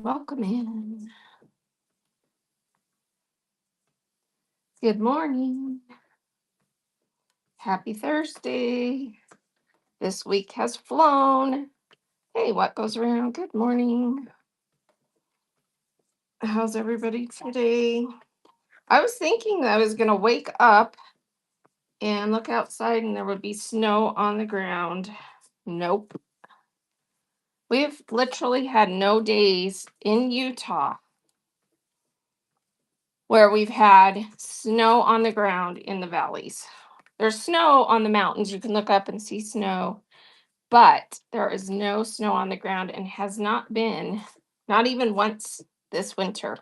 Welcome in. Good morning. Happy Thursday. This week has flown. Hey, what goes around? Good morning. How's everybody today? I was thinking that I was going to wake up and look outside and there would be snow on the ground. Nope. We've literally had no days in Utah where we've had snow on the ground in the valleys. There's snow on the mountains. You can look up and see snow, but there is no snow on the ground and has not been, not even once this winter.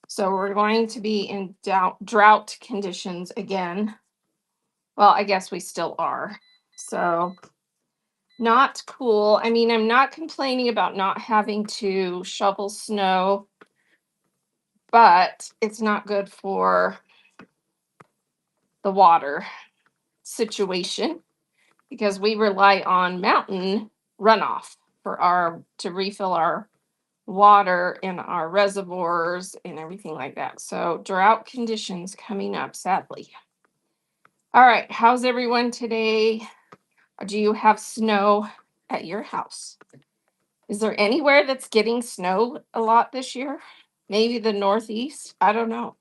So we're going to be in drought conditions again. Well, I guess we still are. So not cool. I mean, I'm not complaining about not having to shovel snow, but it's not good for the water situation because we rely on mountain runoff for our to refill our water in our reservoirs and everything like that. So drought conditions coming up, sadly. All right, how's everyone today? Do you have snow at your house? Is there anywhere that's getting snow a lot this year? Maybe the Northeast? I don't know.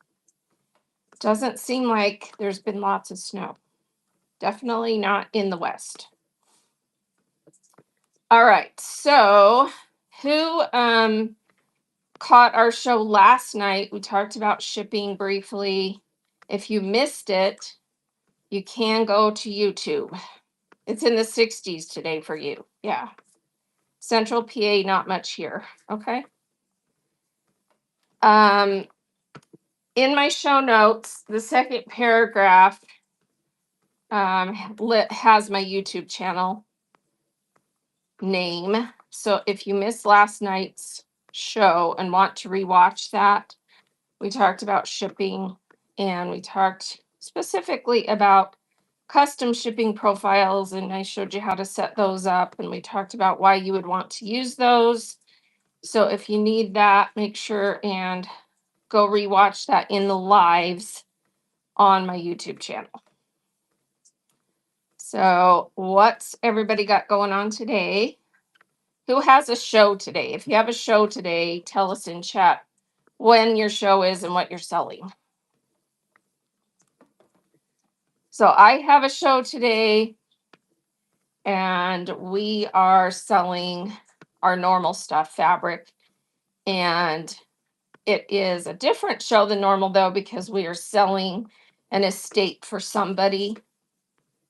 Doesn't seem like there's been lots of snow. Definitely not in the West. All right, so who caught our show last night? We talked about shipping briefly. If you missed it, you can go to YouTube. It's in the 60s today for you. Yeah. Central PA, not much here. Okay. Um, in my show notes, the second paragraph has my YouTube channel name. So if you missed last night's show and want to rewatch that, we talked about shipping and we talked specifically about custom shipping profiles, and I showed you how to set those up, and we talked about why you would want to use those. So if you need that, make sure and go rewatch that in the lives on my YouTube channel. So what's everybody got going on today? Who has a show today? If you have a show today, tell us in chat when your show is and what you're selling. So I have a show today and we are selling our normal stuff, fabric. And it is a different show than normal though, because we are selling an estate for somebody.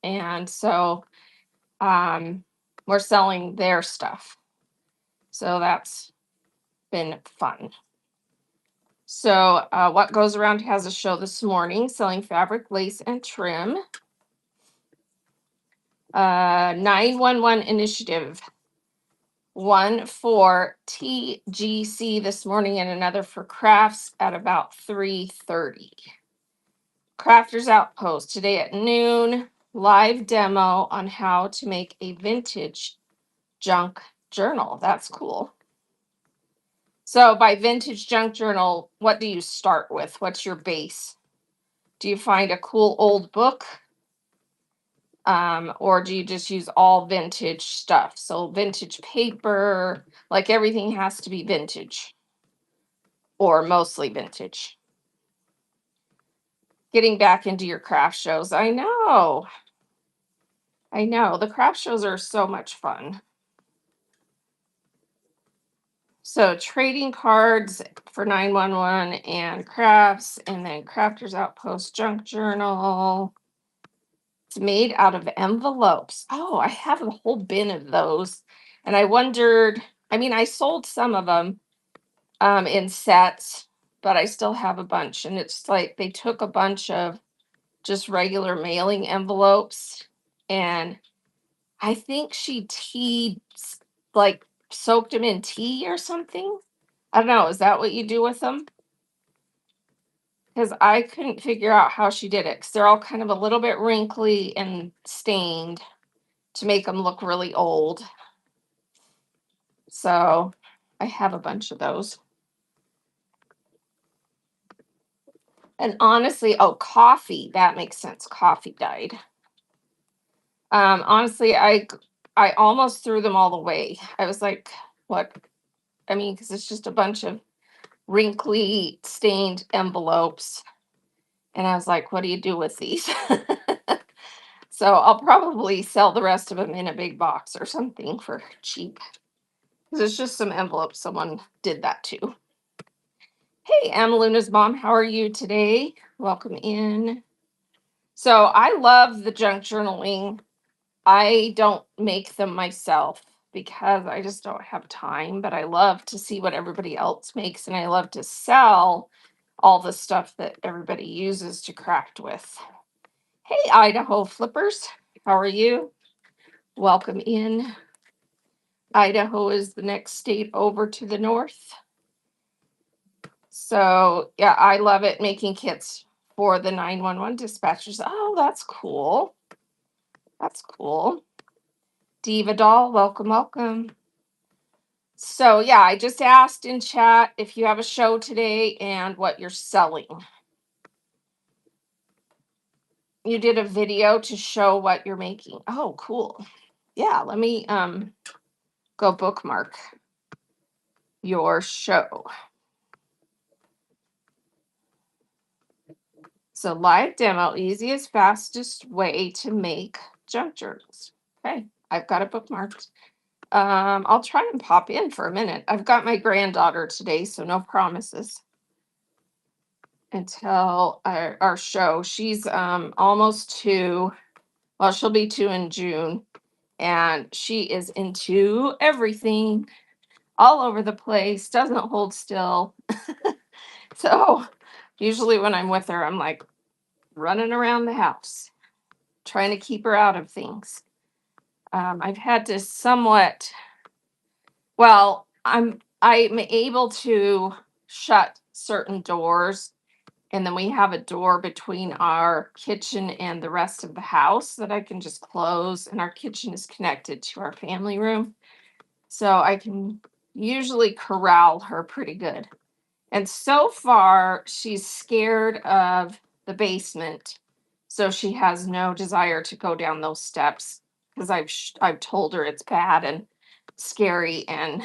And so we're selling their stuff. So that's been fun. So What Goes Around has a show this morning selling fabric, lace, and trim. 911 initiative. One for TGC this morning and another for crafts at about 3:30. Crafters Outpost today at noon. Live demo on how to make a vintage junk journal. That's cool. So by vintage junk journal, what do you start with? What's your base? Do you find a cool old book? Or do you just use all vintage stuff? So vintage paper, like everything has to be vintage or mostly vintage. Getting back into your craft shows. I know. The craft shows are so much fun. So trading cards for 911 and crafts, and then Crafters Outpost junk journal. It's made out of envelopes. Oh, I have a whole bin of those. And I wondered, I mean, I sold some of them in sets, but I still have a bunch. And it's like they took a bunch of just regular mailing envelopes, and I think she like soaked them in tea or something. I don't know. Is that what you do with them? Because I couldn't figure out how she did it because they're all kind of a little bit wrinkly and stained to make them look really old. So I have a bunch of those. And honestly, oh, coffee, that makes sense. Coffee died. Honestly, I almost threw them all away. I was like, what? I mean, because it's just a bunch of wrinkly, stained envelopes. And I was like, what do you do with these? So I'll probably sell the rest of them in a big box or something for cheap. Because it's just some envelopes. Someone did that too. Hey, Amaluna's mom, how are you today? Welcome in. So I love the junk journaling. I don't make them myself because I just don't have time, but I love to see what everybody else makes and I love to sell all the stuff that everybody uses to craft with. Hey, Idaho Flippers, how are you? Welcome in. Idaho is the next state over to the north. So, yeah, I love it making kits for the 911 dispatchers. Oh, that's cool. That's cool. Diva Doll, welcome, welcome. So, yeah, I just asked in chat if you have a show today and what you're selling. You did a video to show what you're making. Oh, cool. Yeah, let me go bookmark your show. So, live demo, easiest, fastest way to make junk journals. Okay, I've got it bookmarked. I'll try and pop in for a minute. I've got my granddaughter today, so no promises until our show. She's almost 2. Well, she'll be 2 in June, and she is into everything, all over the place, doesn't hold still. So usually when I'm with her, I'm like running around the house, trying to keep her out of things. I've had to somewhat, well, I'm able to shut certain doors, and then we have a door between our kitchen and the rest of the house that I can just close, and our kitchen is connected to our family room. So I can usually corral her pretty good. And so far, she's scared of the basement. So she has no desire to go down those steps because I've told her it's bad and scary, and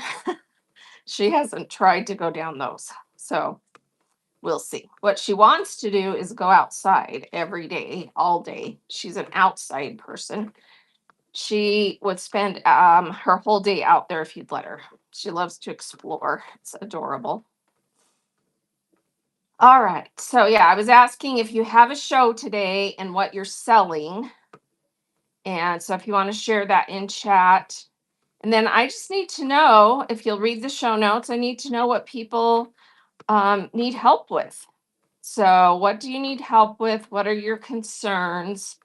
she hasn't tried to go down those. So we'll see. What she wants to do is go outside every day, all day. She's an outside person. She would spend her whole day out there if you'd let her. She loves to explore. It's adorable. All right. So, yeah, I was asking if you have a show today and what you're selling. And so, if you want to share that in chat. And then I just need to know if you'll read the show notes. I need to know what people need help with. So, what do you need help with? What are your concerns?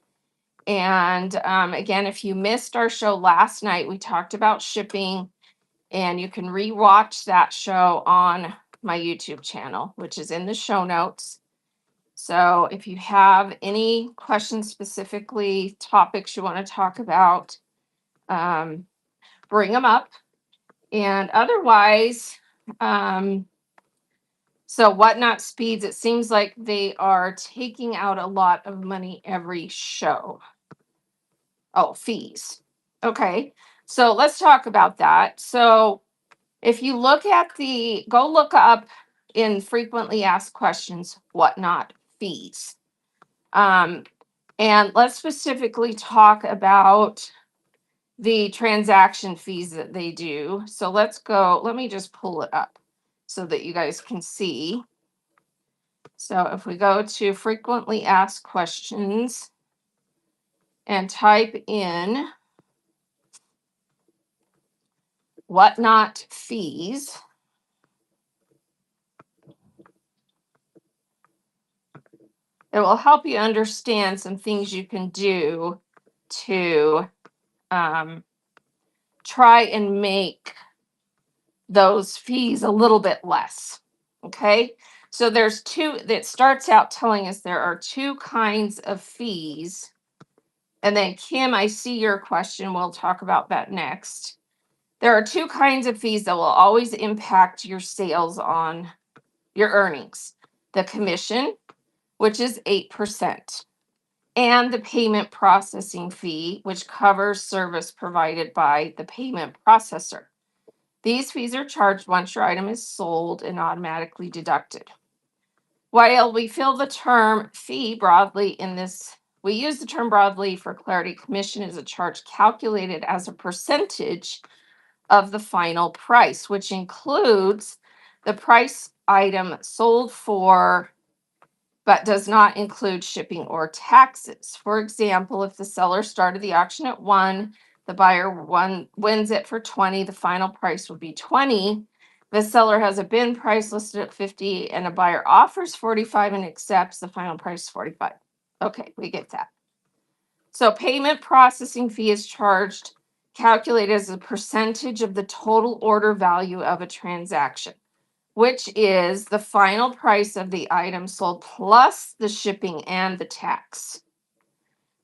And again, if you missed our show last night, we talked about shipping, and you can rewatch that show on my YouTube channel, which is in the show notes. So if you have any questions, specifically topics you want to talk about, um, bring them up. And otherwise, so Whatnot Speeds, it seems like they are taking out a lot of money every show. Oh, fees. Okay. So let's talk about that. So if you look at go look up in frequently asked questions, Whatnot fees. And let's specifically talk about the transaction fees that they do. So let's go, let me just pull it up so that you guys can see. So if we go to frequently asked questions and type in Whatnot fees, it will help you understand some things you can do to try and make those fees a little bit less. Okay. So there's two that starts out telling us there are 2 kinds of fees. And then, Kim, I see your question. We'll talk about that next. There are 2 kinds of fees that will always impact your sales on your earnings: the commission which is 8%, and the payment processing fee, which covers service provided by the payment processor. These fees are charged once your item is sold and automatically deducted. While we feel the term fee broadly in this, we use the term broadly for clarity, commission is a charge calculated as a percentage of the final price, which includes the price item sold for, but does not include shipping or taxes. For example, if the seller started the auction at 1, the buyer wins it for 20, the final price would be 20. The seller has a bin price listed at 50 and a buyer offers 45 and accepts, the final price is 45. Okay, we get that. So payment processing fee is charged, calculated as a percentage of the total order value of a transaction, which is the final price of the item sold plus the shipping and the tax.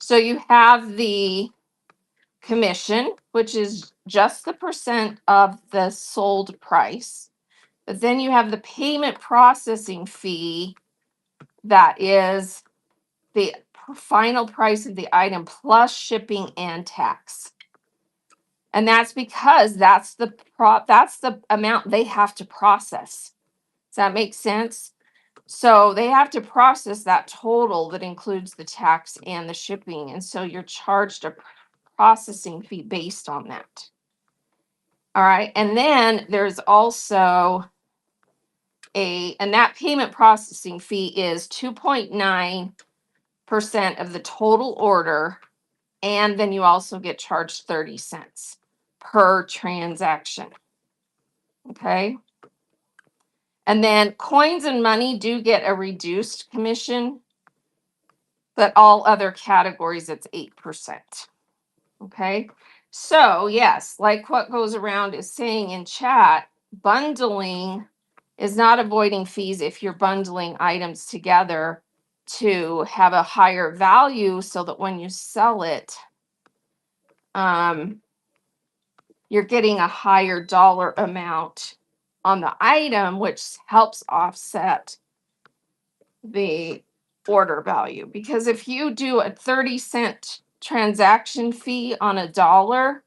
So you have the commission, which is just the percent of the sold price. But then you have the payment processing fee, that is the final price of the item plus shipping and tax. And that's because that's the amount they have to process. Does that make sense? So they have to process that total that includes the tax and the shipping. And so you're charged a processing fee based on that. All right. And then there's also and that payment processing fee is 2.9% of the total order. And then you also get charged 30 cents per transaction. Okay. And then coins and money do get a reduced commission, but all other categories, it's 8%. Okay. So, yes, like what goes around is saying in chat, bundling is not avoiding fees if you're bundling items together to have a higher value so that when you sell it, you're getting a higher dollar amount on the item, which helps offset the order value. Because if you do a 30-cent transaction fee on a dollar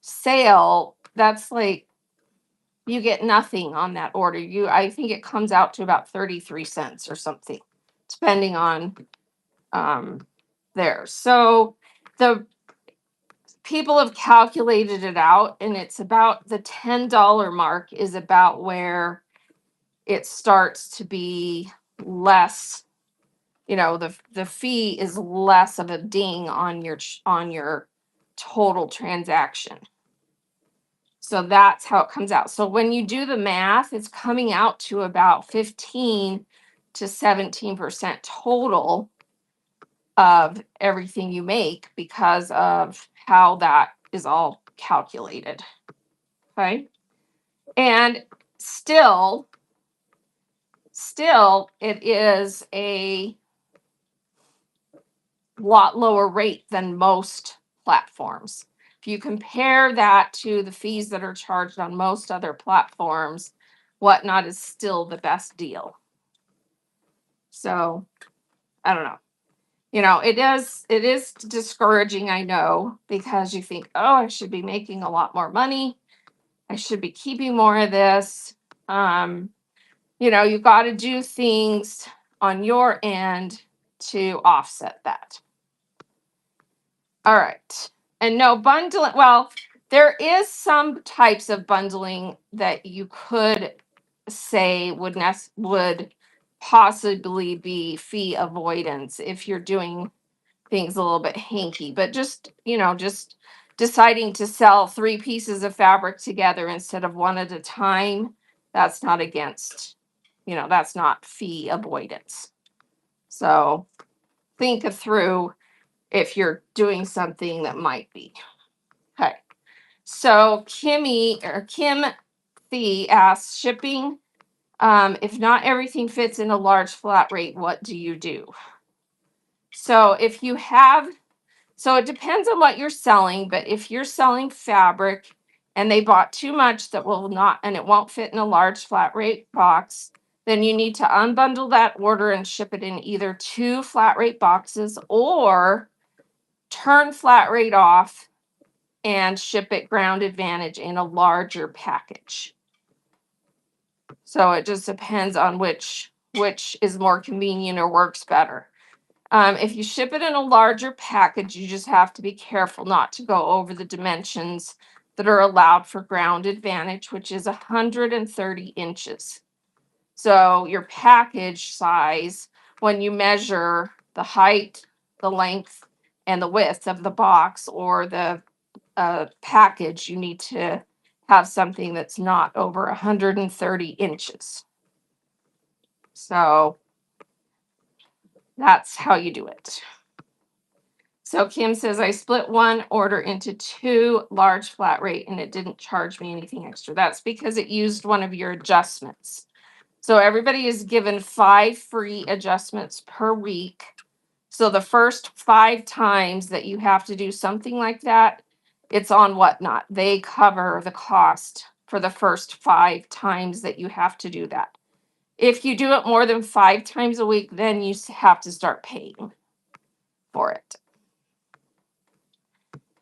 sale, that's like you get nothing on that order. I think it comes out to about 33 cents or something, depending on there. So the people have calculated it out, and it's about the $10 mark is about where it starts to be less, the fee is less of a ding on your total transaction. So that's how it comes out. So when you do the math, it's coming out to about 15 to 17% total of everything you make because of how that is all calculated. Okay. And still it is a lot lower rate than most platforms. If you compare that to the fees that are charged on most other platforms, Whatnot is still the best deal. So I don't know. It is discouraging, I know, because you think, oh, I should be making a lot more money. I should be keeping more of this. You've got to do things on your end to offset that. All right. And no bundling. Well, there is some types of bundling that you could say would possibly be fee avoidance if you're doing things a little bit hanky. But just deciding to sell 3 pieces of fabric together instead of one at a time, that's not that's not fee avoidance. So think through if you're doing something that might be. Okay. So Kim Thee asks, shipping, if not everything fits in a large flat rate, what do you do? So it depends on what you're selling, but if you're selling fabric and they bought too much that will not, and it won't fit in a large flat rate box, then you need to unbundle that order and ship it in either 2 flat rate boxes or turn flat rate off and ship it Ground Advantage in a larger package. So it just depends on which is more convenient or works better. If you ship it in a larger package, you just have to be careful not to go over the dimensions that are allowed for Ground Advantage, which is 130 inches. So your package size, when you measure the height, the length, and the width of the box or the package, you need to have something that's not over 130 inches. So that's how you do it. So Kim says, I split one order into 2 large flat rate and it didn't charge me anything extra. That's because it used one of your adjustments. So everybody is given 5 free adjustments per week. So the first 5 times that you have to do something like that, it's on Whatnot. They cover the cost for the first 5 times that you have to do that. If you do it more than 5 times a week, then you have to start paying for it.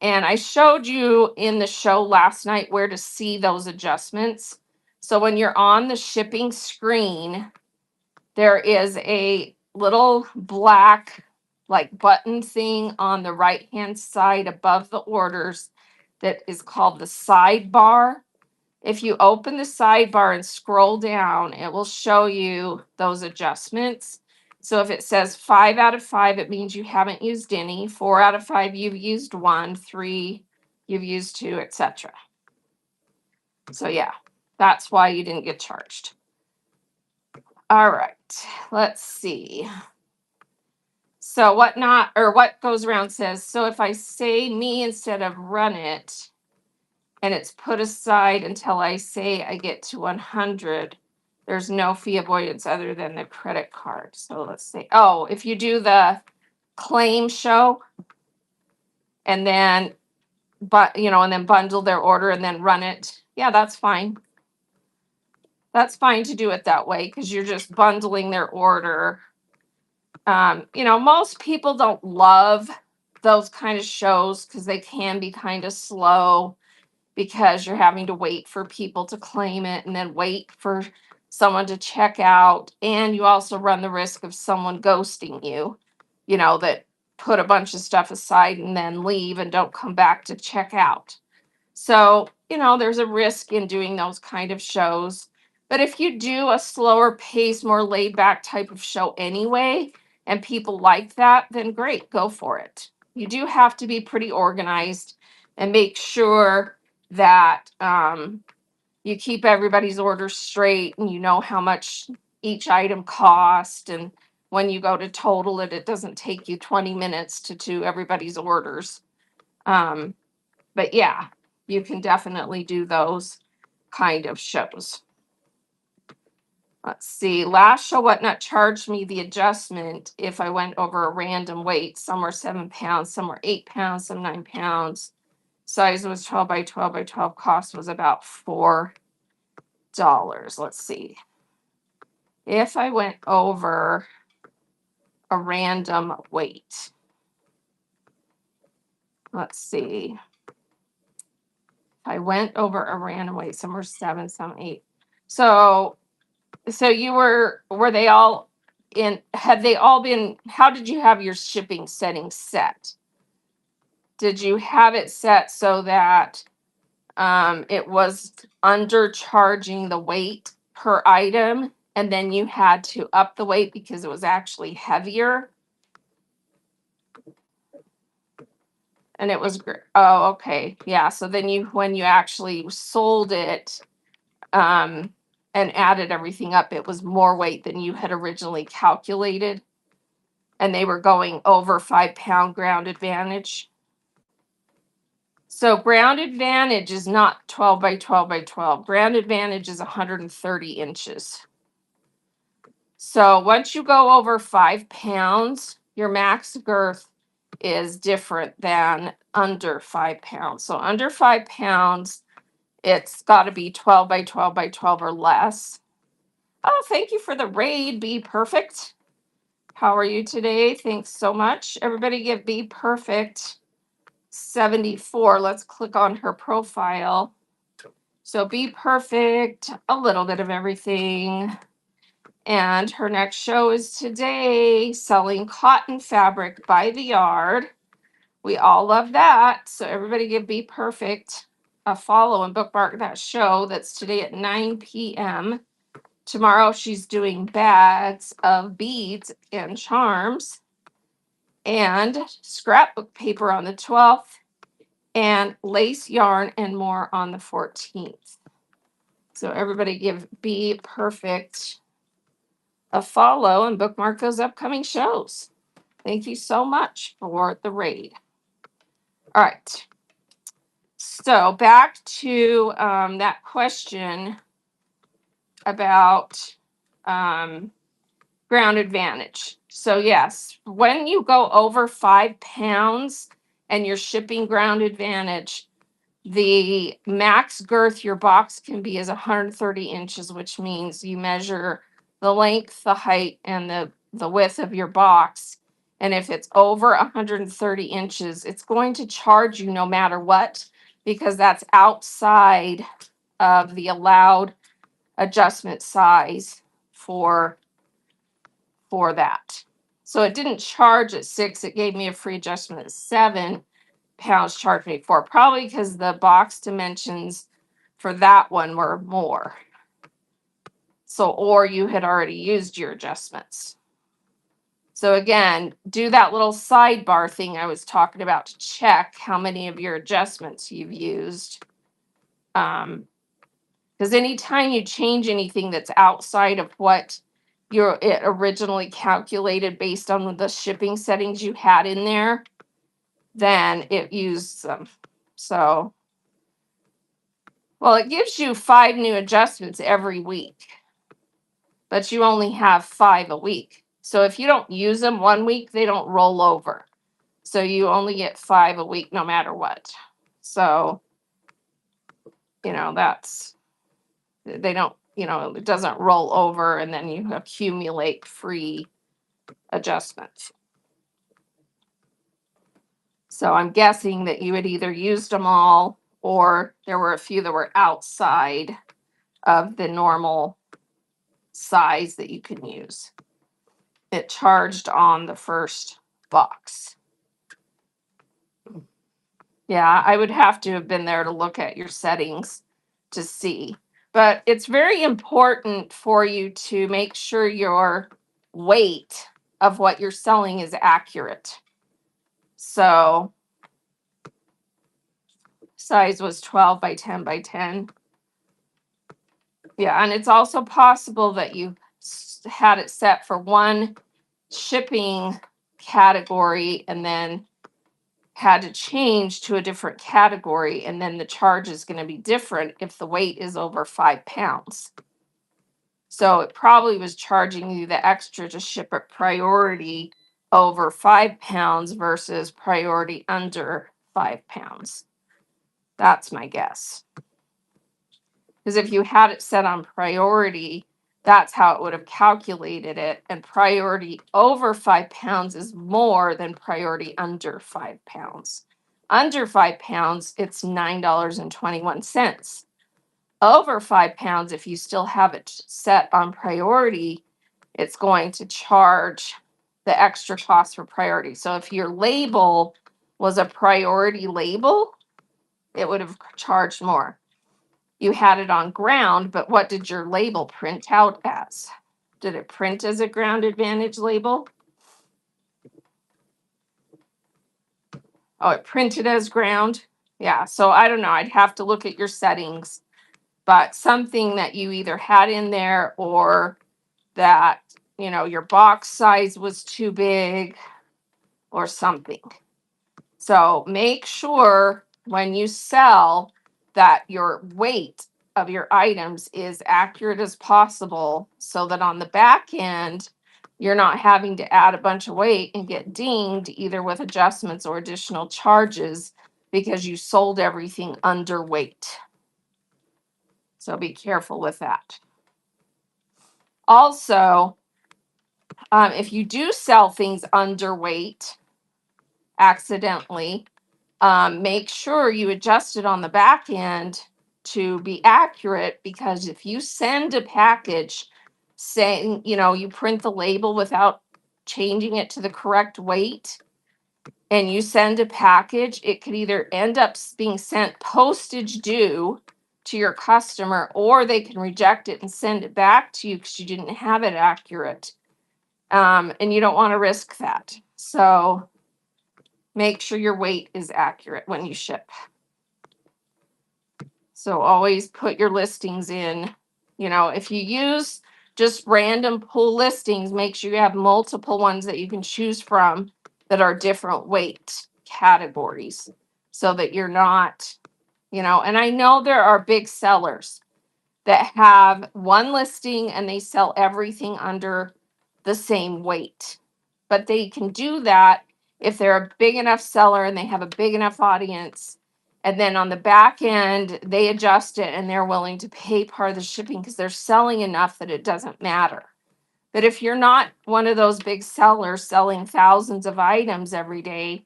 And I showed you in the show last night where to see those adjustments. So when you're on the shipping screen, there is a little black like button thing on the right hand side above the orders that is called the sidebar. If you open the sidebar and scroll down, it will show you those adjustments. So if it says 5 out of 5, it means you haven't used any. 4 out of 5, you've used 1. 3, you've used 2, etc. So yeah, that's why you didn't get charged. All right, let's see. So what goes around says, so if I say me instead of run it, and it's put aside until I say I get to 100, there's no fee avoidance other than the credit card. So let's say, oh, if you do the claim show and then, and then bundle their order and then run it, yeah, that's fine. That's fine to do it that way because you're just bundling their order. Most people don't love those kind of shows because they can be kind of slow because you're having to wait for people to claim it and then wait for someone to check out. And you also run the risk of someone ghosting you, that put a bunch of stuff aside and then leave and don't come back to check out. So, there's a risk in doing those kind of shows. But if you do a slower pace, more laid back type of show anyway, and people like that, then great, go for it. You do have to be pretty organized and make sure that you keep everybody's orders straight and you know how much each item cost. And when you go to total it, it doesn't take you 20 minutes to do everybody's orders. But yeah, you can definitely do those kind of shows. Let's see. Last show Whatnot charged me the adjustment if I went over a random weight. Some were 7 pounds, some were 8 pounds, some 9 pounds. Size was 12 by 12 by 12. Cost was about $4. Let's see. If I went over a random weight, let's see. I went over a random weight. Some were 7, some 8. So were they all had they all been, how did you have your shipping settings set? Did you have it set so that it was undercharging the weight per item and then you had to up the weight because it was actually heavier? And it was oh, okay. Yeah, so then when you actually sold it and added everything up, it was more weight than you had originally calculated. And they were going over 5 pound Ground Advantage. So Ground Advantage is not 12 by 12 by 12. Ground Advantage is 130 inches. So once you go over 5 pounds, your max girth is different than under 5 pounds. So under 5 pounds, it's got to be 12 by 12 by 12 or less. Oh, thank you for the raid. Be perfect. How are you today? Thanks so much. Everybody give Be Perfect 74. Let's click on her profile. So Be Perfect, a little bit of everything. And her next show is today, selling cotton fabric by the yard. We all love that. So everybody give Be Perfect a follow and bookmark that show. That's today at 9 p.m. Tomorrow she's doing bags of beads and charms and scrapbook paper on the 12th and lace yarn and more on the 14th. So everybody give Be Perfect a follow and bookmark those upcoming shows. Thank you so much for the raid. All right. So back to that question about ground advantage. So yes, when you go over 5 pounds and you're shipping ground advantage, the max girth your box can be is 130 inches, which means you measure the length, the height, and the width of your box. And if it's over 130 inches, it's going to charge you no matter what, because that's outside of the allowed adjustment size for that. So it didn't charge at 6, it gave me a free adjustment at 7 pounds, charged me 4, probably because the box dimensions for that one were more. So, or you had already used your adjustments. So again, do that little sidebar thing I was talking about to check how many of your adjustments you've used. Because anytime you change anything that's outside of what it originally calculated based on the shipping settings you had in there, then it used them. So, well, it gives you 5 new adjustments every week, but you only have 5 a week. So if you don't use them one week, they don't roll over. So you only get 5 a week no matter what. So, that's, they don't, it doesn't roll over and then you accumulate free adjustments. So I'm guessing that you had either used them all or there were a few that were outside of the normal size that you can use. It charged on the first box. Yeah, I would have to have been there to look at your settings to see. But it's very important for you to make sure your weight of what you're selling is accurate. So size was 12 by 10 by 10. Yeah, and it's also possible that you had it set for one shipping category and then had to change to a different category, and then the charge is going to be different if the weight is over 5 pounds. So it probably was charging you the extra to ship it priority over 5 pounds versus priority under 5 pounds. That's my guess. Because if you had it set on priority, that's how it would have calculated it. And priority over 5 pounds is more than priority under 5 pounds. Under 5 pounds, it's $9.21. Over 5 pounds, if you still have it set on priority, it's going to charge the extra cost for priority. So if your label was a priority label, it would have charged more. You had it on ground, but what did your label print out as? Did it print as a ground advantage label? Oh, it printed as ground? Yeah, so I don't know. I'd have to look at your settings, but something that you either had in there or that, your box size was too big or something. So make sure when you sell that your weight of your items is accurate as possible so that on the back end, you're not having to add a bunch of weight and get dinged either with adjustments or additional charges because you sold everything underweight. So be careful with that. Also, if you do sell things underweight accidentally, make sure you adjust it on the back end to be accurate, because if you send a package saying, you print the label without changing it to the correct weight, and you send a package, it could either end up being sent postage due to your customer, or they can reject it and send it back to you because you didn't have it accurate. And you don't want to risk that. So make sure your weight is accurate when you ship. So always put your listings in. If you use just random pull listings, make sure you have multiple ones that you can choose from that are different weight categories, so that you're not, and I know there are big sellers that have one listing and they sell everything under the same weight. But they can do that if they're a big enough seller and they have a big enough audience. And then on the back end, they adjust it and they're willing to pay part of the shipping because they're selling enough that it doesn't matter. But if you're not one of those big sellers selling thousands of items every day,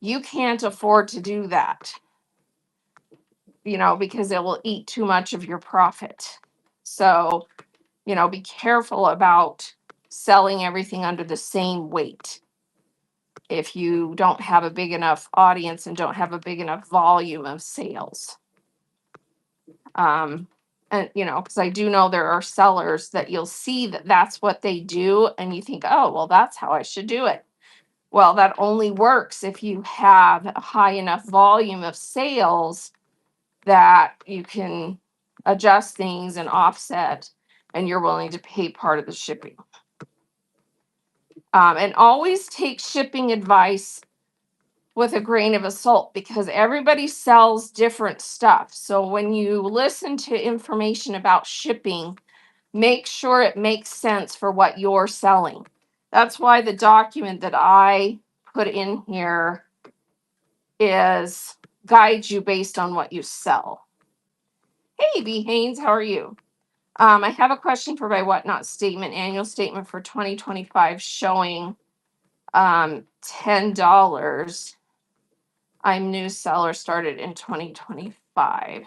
you can't afford to do that, because it will eat too much of your profit. So, be careful about selling everything under the same weight if you don't have a big enough audience and don't have a big enough volume of sales. And because I do know there are sellers that you'll see that that's what they do, and you think, oh, well, that's how I should do it. Well, that only works if you have a high enough volume of sales that you can adjust things and offset, and you're willing to pay part of the shipping. And always take shipping advice with a grain of salt, because everybody sells different stuff. So when you listen to information about shipping, make sure it makes sense for what you're selling. That's why the document that I put in here is guides you based on what you sell. Hey, B. Haynes, how are you? I have a question for my Whatnot statement, annual statement for 2025, showing $10. I'm new seller, started in 2025.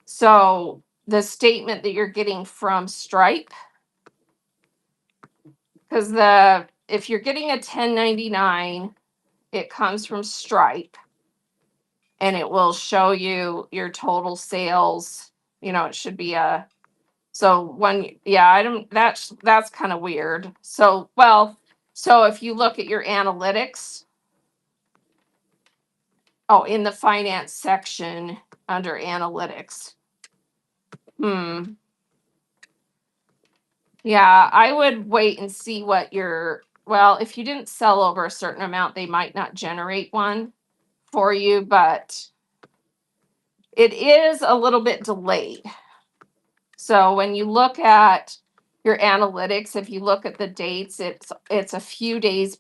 So the statement that you're getting from Stripe, because if you're getting a 1099, it comes from Stripe, and it will show you your total sales. It should be I don't, that's kind of weird. So if you look at your analytics, in the finance section under analytics. Yeah, I would wait and see if you didn't sell over a certain amount, they might not generate one for you, but it is a little bit delayed. So when you look at your analytics, if you look at the dates, it's a few days,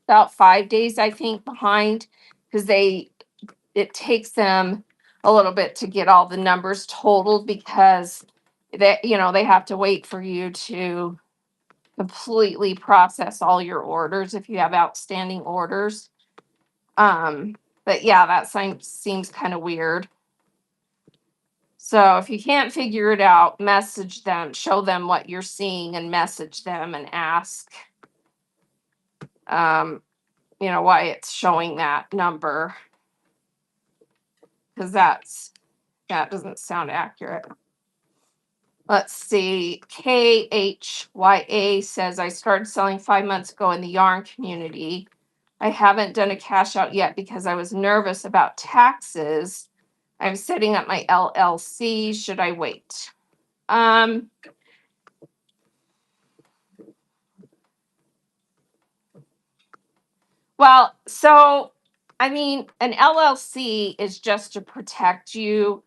about 5 days, I think, behind, because it takes them a little bit to get all the numbers totaled, because they have to wait for you to completely process all your orders if you have outstanding orders. But yeah, that seems kind of weird. So if you can't figure it out, message them, show them what you're seeing, and message them and ask, why it's showing that number, because that doesn't sound accurate. Let's see. KHYA says, I started selling 5 months ago in the yarn community. I haven't done a cash out yet because I was nervous about taxes. I'm setting up my LLC. Should I wait? Well, so an LLC is just to protect you,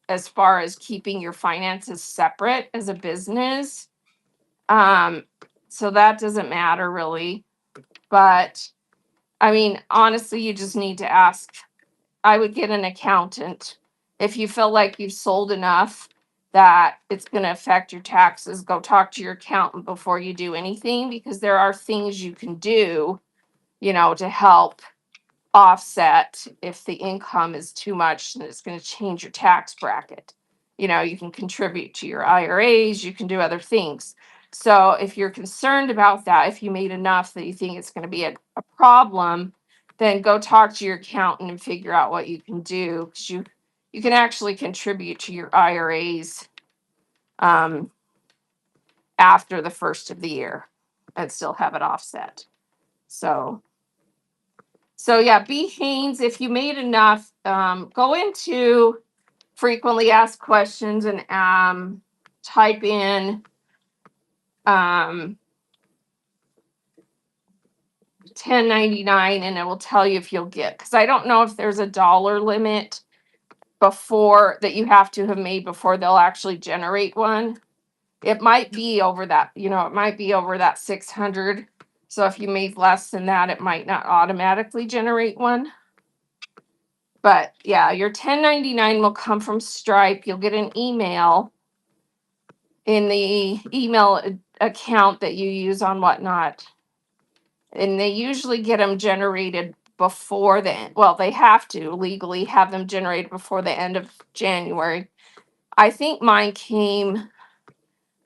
as far as keeping your finances separate as a business. So that doesn't matter really. But honestly, you just need to ask. I would get an accountant if you feel like you've sold enough that it's going to affect your taxes, go talk to your accountant before you do anything, because there are things you can do, to help offset if the income is too much and it's going to change your tax bracket. You can contribute to your IRAs, you can do other things. So if you're concerned about that, if you made enough that you think it's going to be a problem, then go talk to your accountant and figure out what you can do, because you can actually contribute to your IRAs um, after the first of the year and still have it offset. So yeah, B. Haynes, if you made enough, go into frequently asked questions and type in 1099 and it will tell you if you'll get, because I don't know if there's a dollar limit before that you have to have made before they'll actually generate one. It might be over that, it might be over that 600. So if you made less than that, it might not automatically generate one. But yeah, your 1099 will come from Stripe. You'll get an email in the email account that you use on Whatnot. And they usually get them generated before they have to legally have them generated before the end of January. I think mine came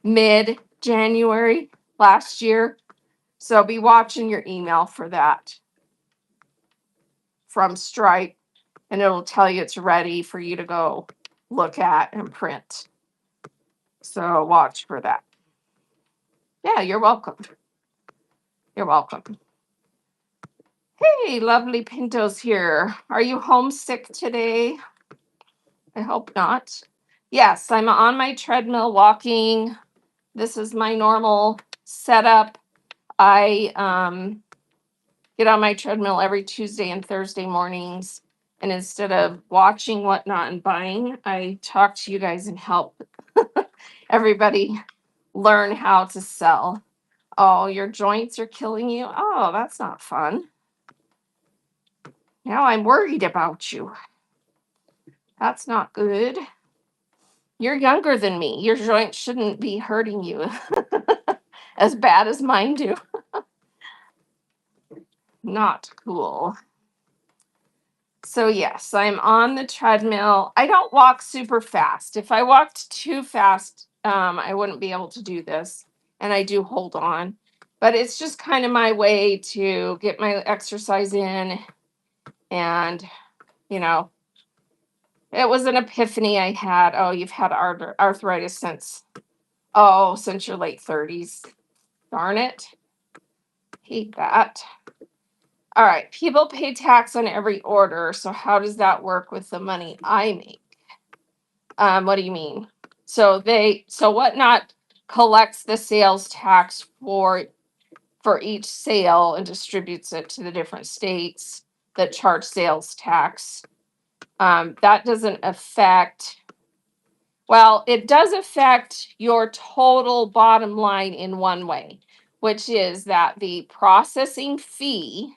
mid-January last year. So be watching your email for that from Stripe, and it'll tell you it's ready for you to go look at and print. So watch for that. Yeah, you're welcome. You're welcome. Hey, lovely Pinto's here. Are you homesick today? I hope not. Yes, I'm on my treadmill walking. This is my normal setup. I get on my treadmill every Tuesday and Thursday mornings. And instead of watching Whatnot and buying, I talk to you guys and help everybody learn how to sell. Oh, your joints are killing you? Oh, that's not fun. Now I'm worried about you. That's not good. You're younger than me. Your joints shouldn't be hurting you as bad as mine do. Not cool. So yes, I'm on the treadmill. I don't walk super fast. If I walked too fast, I wouldn't be able to do this. And I do hold on. But it's just kind of my way to get my exercise in. And, it was an epiphany I had. Oh, you've had arthritis since your late 30s. Darn it. Hate that. All right. People pay tax on every order. So how does that work with the money I make? What do you mean? So Whatnot collects the sales tax for each sale and distributes it to the different states that charge sales tax. That doesn't affect, well, it does affect your total bottom line in one way, which is that the processing fee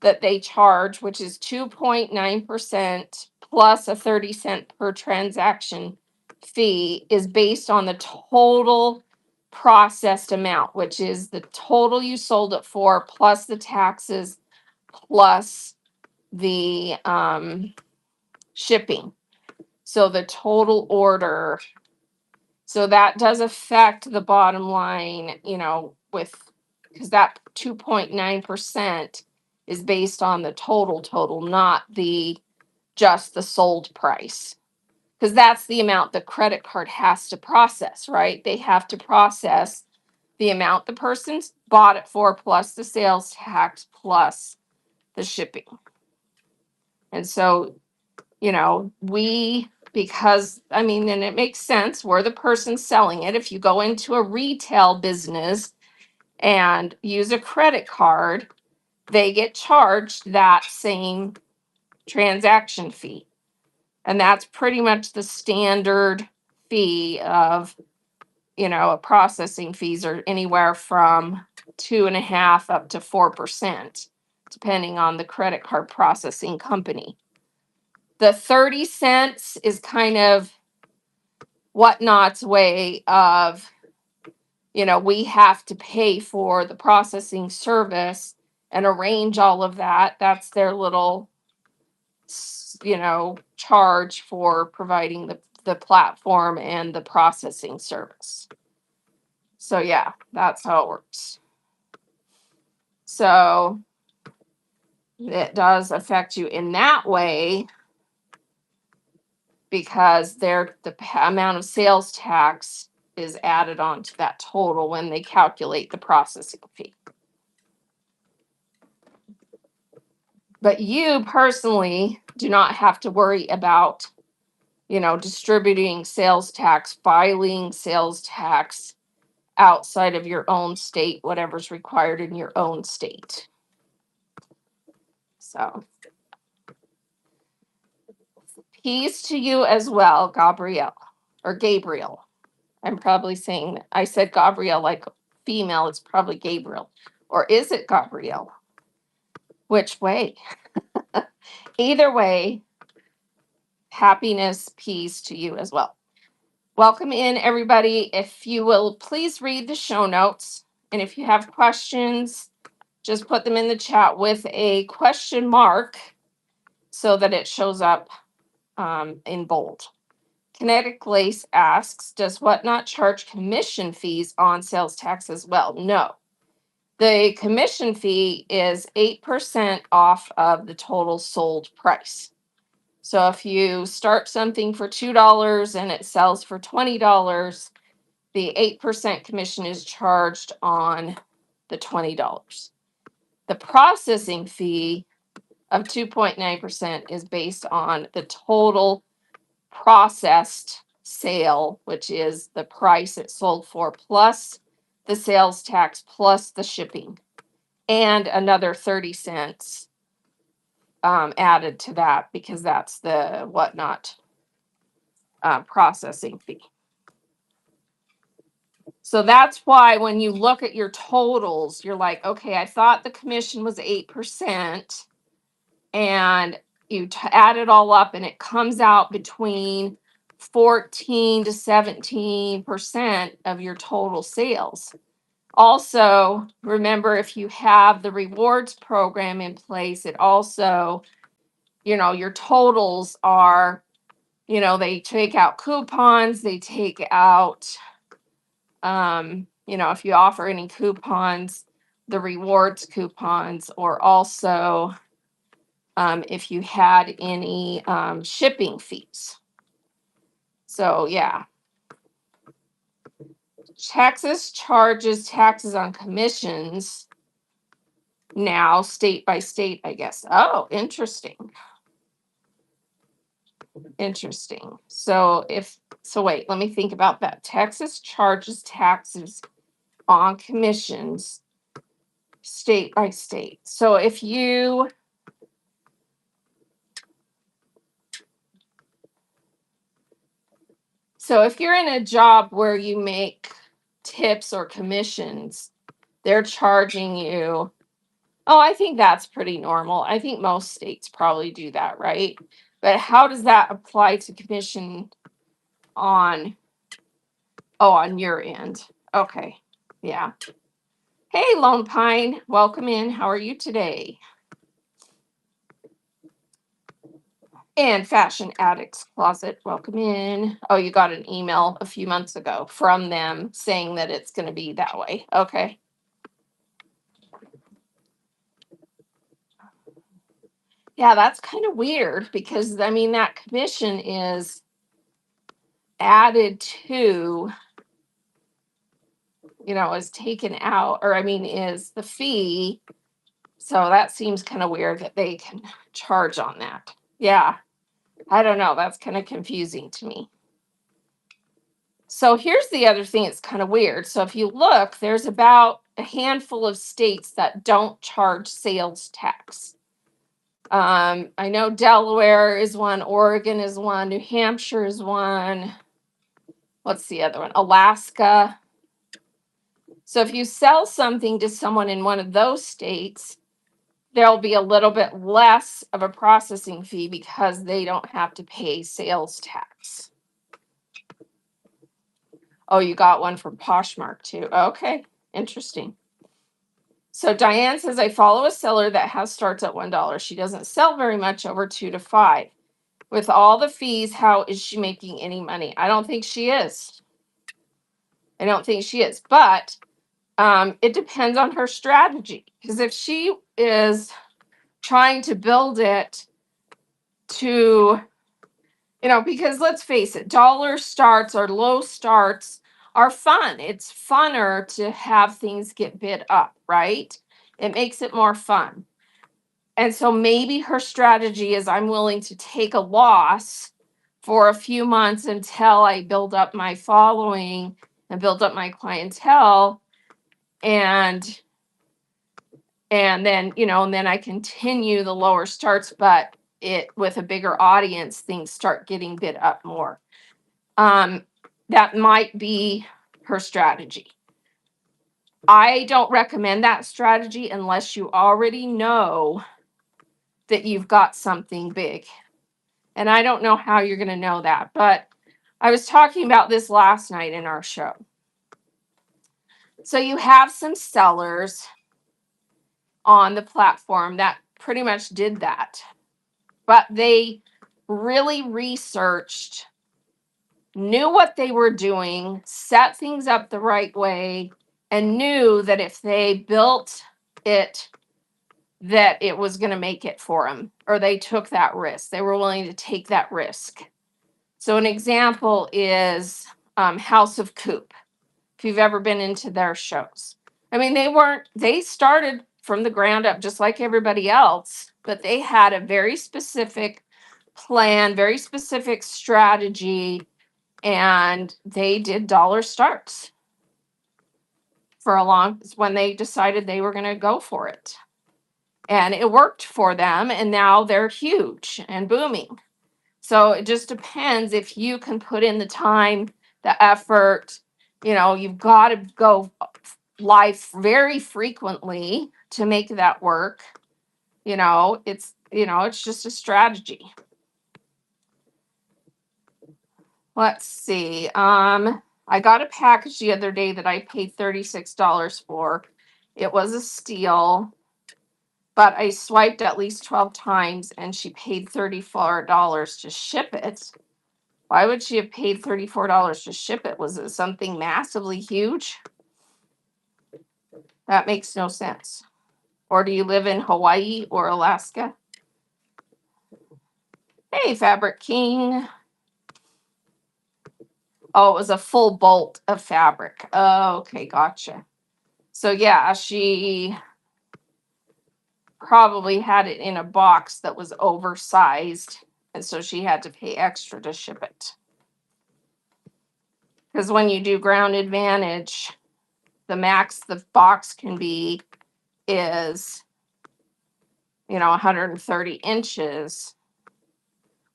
that they charge, which is 2.9% plus a 30-cent per transaction fee, is based on the total processed amount, which is the total you sold it for plus the taxes plus the shipping. So the total order. So that does affect the bottom line, because that 2.9% is based on the total, not just the sold price. Because that's the amount the credit card has to process, right? They have to process the amount the person's bought it for plus the sales tax plus the shipping. And so, because and it makes sense, we're the person selling it. If you go into a retail business and use a credit card, they get charged that same transaction fee. And that's pretty much the standard fee of, processing fees are anywhere from 2.5% up to 4%, depending on the credit card processing company. The 30 cents is kind of Whatnot's way of, we have to pay for the processing service and arrange all of that. That's their little, charge for providing the platform and the processing service. So yeah, that's how it works. So it does affect you in that way because the amount of sales tax is added on to that total when they calculate the processing fee. But you personally do not have to worry about, distributing sales tax, filing sales tax outside of your own state, whatever's required in your own state. So, peace to you as well, Gabrielle, or Gabriel. I'm probably saying, I said Gabrielle like female, it's probably Gabriel. Or is it Gabrielle? Which way? Either way, happiness, peace to you as well. Welcome in, everybody. If you will please read the show notes. And if you have questions, just put them in the chat with a question mark so that it shows up in bold. Kinetic Lace asks, does Whatnot charge commission fees on sales tax as well? No. The commission fee is 8% off of the total sold price. So if you start something for $2 and it sells for $20, the 8% commission is charged on the $20. The processing fee of 2.9% is based on the total processed sale, which is the price it sold for, plus the sales tax, plus the shipping, and another 30 cents added to that because that's the Whatnot processing fee. So that's why when you look at your totals, you're like, okay, I thought the commission was 8%, and you add it all up and it comes out between 14 to 17% of your total sales. Also, remember, if you have the rewards program in place, it also, your totals are, they take out coupons, they take out, if you offer any coupons, the rewards coupons, or also if you had any shipping fees. So yeah. Texas charges taxes on commissions now state by state, I guess. Oh, interesting. Interesting. So wait, let me think about that. Texas charges taxes on commissions state by state. So if you're in a job where you make tips or commissions, they're charging you. Oh, I think that's pretty normal. I think most states probably do that, right? But how does that apply to commission on your end? Okay. Yeah. Hey, Lone Pine, welcome in. How are you today? And Fashion Addicts Closet, welcome in. Oh, you got an email a few months ago from them saying that it's going to be that way. Okay. Yeah, that's kind of weird because, that commission is added to, is taken out, or is the fee. So that seems kind of weird that they can charge on that. Yeah. I don't know. That's kind of confusing to me. So here's the other thing. It's kind of weird. So if you look, there's about a handful of states that don't charge sales tax. I know Delaware is one, Oregon is one, New Hampshire is one. What's the other one? Alaska. So if you sell something to someone in one of those states, there'll be a little bit less of a processing fee because they don't have to pay sales tax. Oh, you got one from Poshmark too. Okay, interesting. So Diane says, I follow a seller that has starts at $1. She doesn't sell very much over 2 to 5. With all the fees, how is she making any money? I don't think she is. I don't think she is. But it depends on her strategy. Because if she is trying to build it to, because let's face it, dollar starts or low starts are fun. It's funner to have things get bid up, right? It makes it more fun. And so maybe her strategy is I'm willing to take a loss for a few months until I build up my following and build up my clientele, and then and then I continue the lower starts, but it with a bigger audience, things start getting bid up more. That might be her strategy. I don't recommend that strategy unless you already know that you've got something big. And I don't know how you're going to know that, but I was talking about this last night in our show. So you have some sellers on the platform that pretty much did that, but they really researched, knew what they were doing, set things up the right way, and knew that if they built it, that it was going to make it for them, or they took that risk. They were willing to take that risk. So an example is House of Coop. If you've ever been into their shows, I mean, they started from the ground up just like everybody else, but they had a very specific plan, very specific strategy, and they did dollar starts for a long, when they decided they were going to go for it. And it worked for them, and now they're huge and booming. So it just depends if you can put in the time, the effort. You've got to go live very frequently to make that work. It's just a strategy. Let's see. I got a package the other day that I paid $36 for. It was a steal, but I swiped at least 12 times and she paid $34 to ship it. Why would she have paid $34 to ship it? Was it something massively huge? That makes no sense. Or do you live in Hawaii or Alaska? Hey, Fabric King. Oh, it was a full bolt of fabric. Oh, okay, gotcha. So yeah, she probably had it in a box that was oversized, and so she had to pay extra to ship it. Because when you do Ground Advantage, the max the box can be is 130 inches.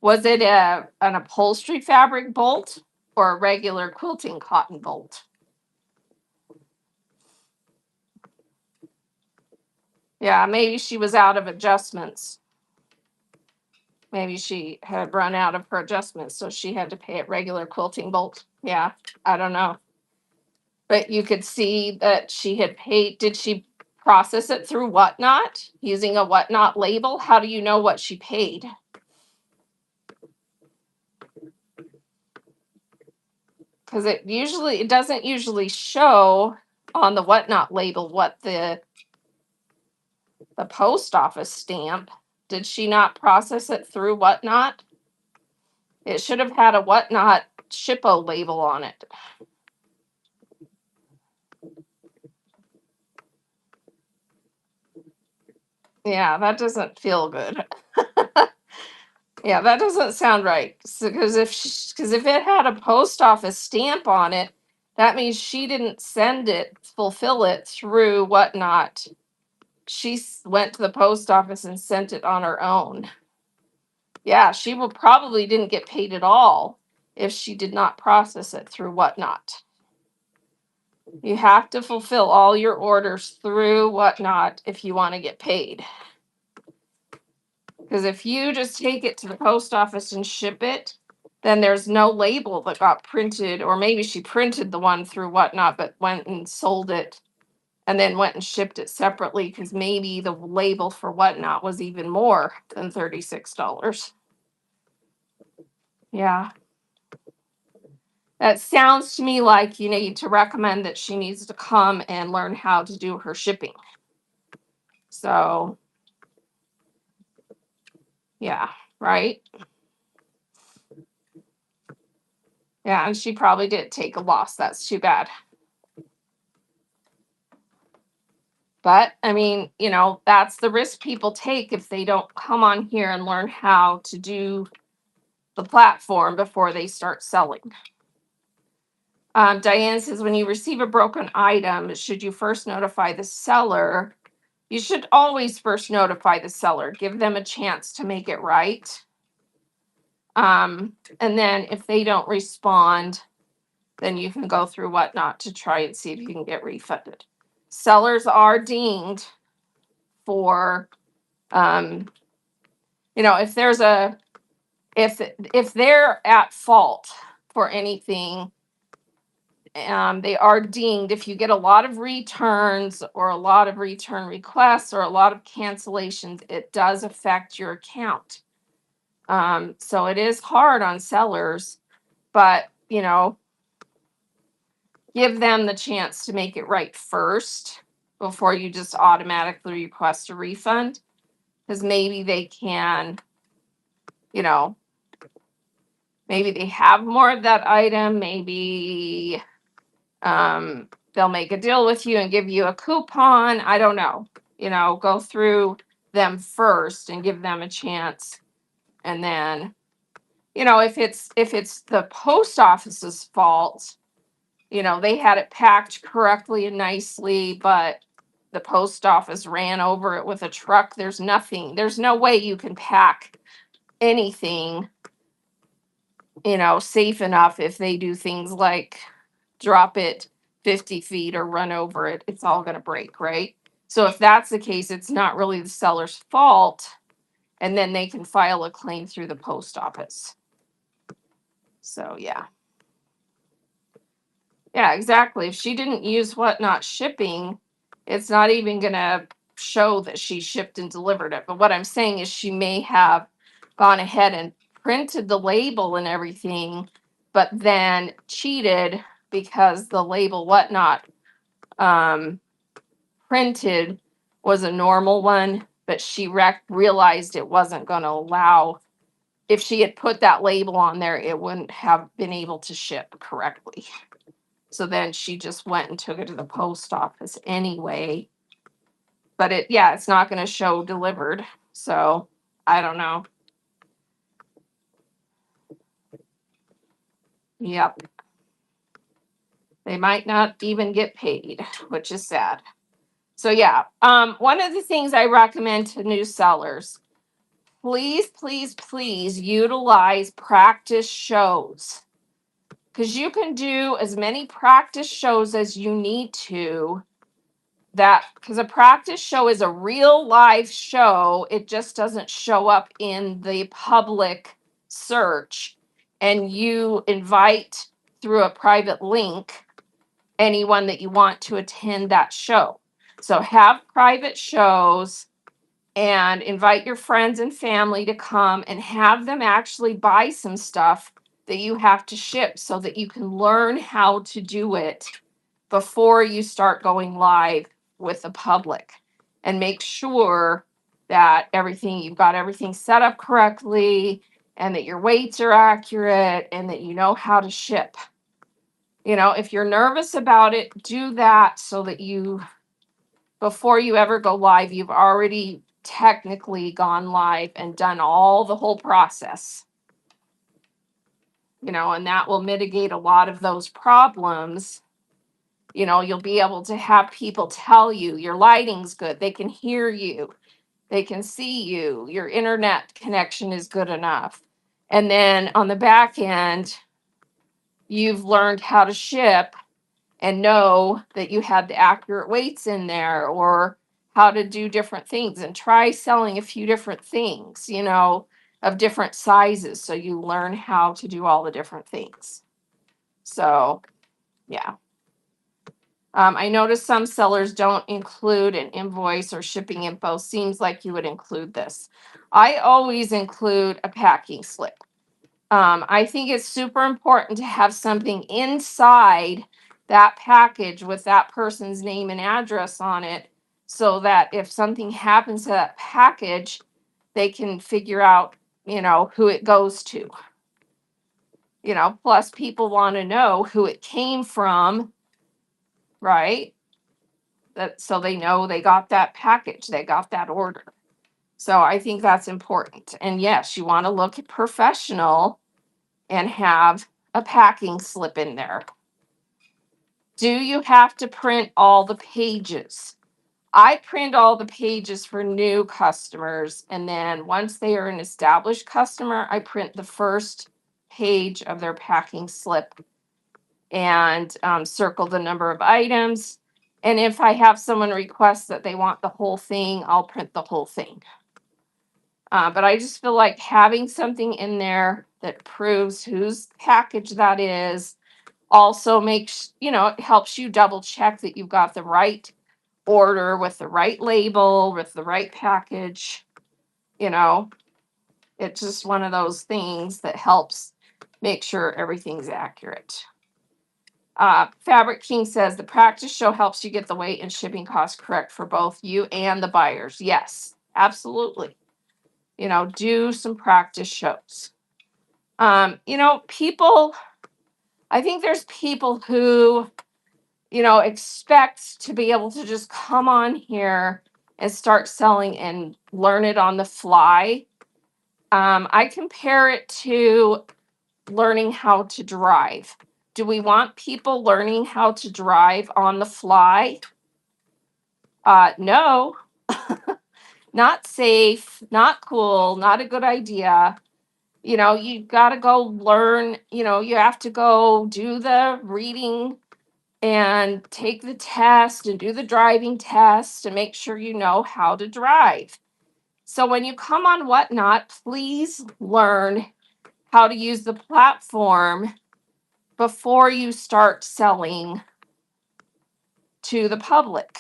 Was it an upholstery fabric bolt or a regular quilting cotton bolt? Yeah, maybe she was out of adjustments. Maybe she had run out of her adjustments, so she had to pay a regular quilting bolt. Yeah, I don't know. But you could see that she had paid. Did she process it through Whatnot using a Whatnot label? How do you know what she paid? Because it doesn't usually show on the Whatnot label what the post office stamp. Did she not process it through Whatnot? It should have had a Whatnot shippo label on it. Yeah, that doesn't feel good. Yeah, that doesn't sound right. Because if it had a post office stamp on it, that means she didn't fulfill it through Whatnot. She went to the post office and sent it on her own. Yeah, she probably didn't get paid at all if she did not process it through Whatnot. You have to fulfill all your orders through Whatnot if you want to get paid. Because if you just take it to the post office and ship it, then there's no label that got printed, or maybe she printed the one through Whatnot, but went and sold it and then went and shipped it separately because maybe the label for Whatnot was even more than $36. Yeah. That sounds to me like you need to recommend that she needs to come and learn how to do her shipping. So, yeah, right? Yeah, and she probably did take a loss. That's too bad. But I mean, that's the risk people take if they don't come on here and learn how to do the platform before they start selling. Diane says, when you receive a broken item, should you first notify the seller? You should always first notify the seller, give them a chance to make it right. And then if they don't respond, then you can go through Whatnot to try and see if you can get refunded. Sellers are dinged for, if there's if they're at fault for anything, they are dinged if you get a lot of returns or a lot of return requests or a lot of cancellations. It does affect your account. So it is hard on sellers, but give them the chance to make it right first before you just automatically request a refund, because maybe they can, you know, maybe they have more of that item. Maybe they'll make a deal with you and give you a coupon. I don't know. Go through them first and give them a chance. And then, if it's the post office's fault, they had it packed correctly and nicely, but the post office ran over it with a truck. There's no way you can pack anything, safe enough if they do things like drop it 50 feet or run over it. It's all going to break, right? So if that's the case, it's not really the seller's fault. And then they can file a claim through the post office. So, yeah. Yeah, exactly. If she didn't use Whatnot shipping, it's not even going to show that she shipped and delivered it. But what I'm saying is she may have gone ahead and printed the label and everything, but then cheated because the label Whatnot printed was a normal one, but she realized it wasn't going to allow. If she had put that label on there, it wouldn't have been able to ship correctly. So then she just went and took it to the post office anyway. But it's not going to show delivered. So I don't know. Yep. They might not even get paid, which is sad. So yeah, one of the things I recommend to new sellers, please, please, please utilize practice shows, because you can do as many practice shows as you need to. Because a practice show is a real live show. It just doesn't show up in the public search, and you invite through a private link anyone that you want to attend that show. So have private shows and invite your friends and family to come and have them actually buy some stuff that you have to ship so that you can learn how to do it before you start going live with the public, and make sure that you've got everything set up correctly and that your weights are accurate and that you know how to ship. If you're nervous about it, do that so that before you ever go live, you've already technically gone live and done all the whole process. And that will mitigate a lot of those problems. You'll be able to have people tell you your lighting's good, they can hear you, they can see you, your internet connection is good enough. And then on the back end, you've learned how to ship and know that you had the accurate weights in there, or how to do different things, and try selling a few different things. of different sizes. So you learn how to do all the different things. So, yeah. I noticed some sellers don't include an invoice or shipping info. Seems like you would include this. I always include a packing slip. I think it's super important to have something inside that package with that person's name and address on it so that if something happens to that package, they can figure out, who it goes to. Plus people want to know who it came from, right? That so they know they got that package, they got that order. So I think that's important. And yes, you want to look professional and have a packing slip in there. Do you have to print all the pages? I print all the pages for new customers. And then once they are an established customer, I print the first page of their packing slip and circle the number of items. And if I have someone request that they want the whole thing, I'll print the whole thing. But I just feel like having something in there that proves whose package that is also makes, it helps you double check that you've got the right order with the right label, with the right package. It's just one of those things that helps make sure everything's accurate. Fabric King says the practice show helps you get the weight and shipping costs correct for both you and the buyers. Yes, absolutely. Do some practice shows. People, I think there's people who, expect to be able to just come on here and start selling and learn it on the fly. I compare it to learning how to drive. Do we want people learning how to drive on the fly? No, not safe, not cool, not a good idea. You got to go learn, you have to go do the reading and take the test and do the driving test and make sure you know how to drive. So when you come on Whatnot, please learn how to use the platform before you start selling to the public.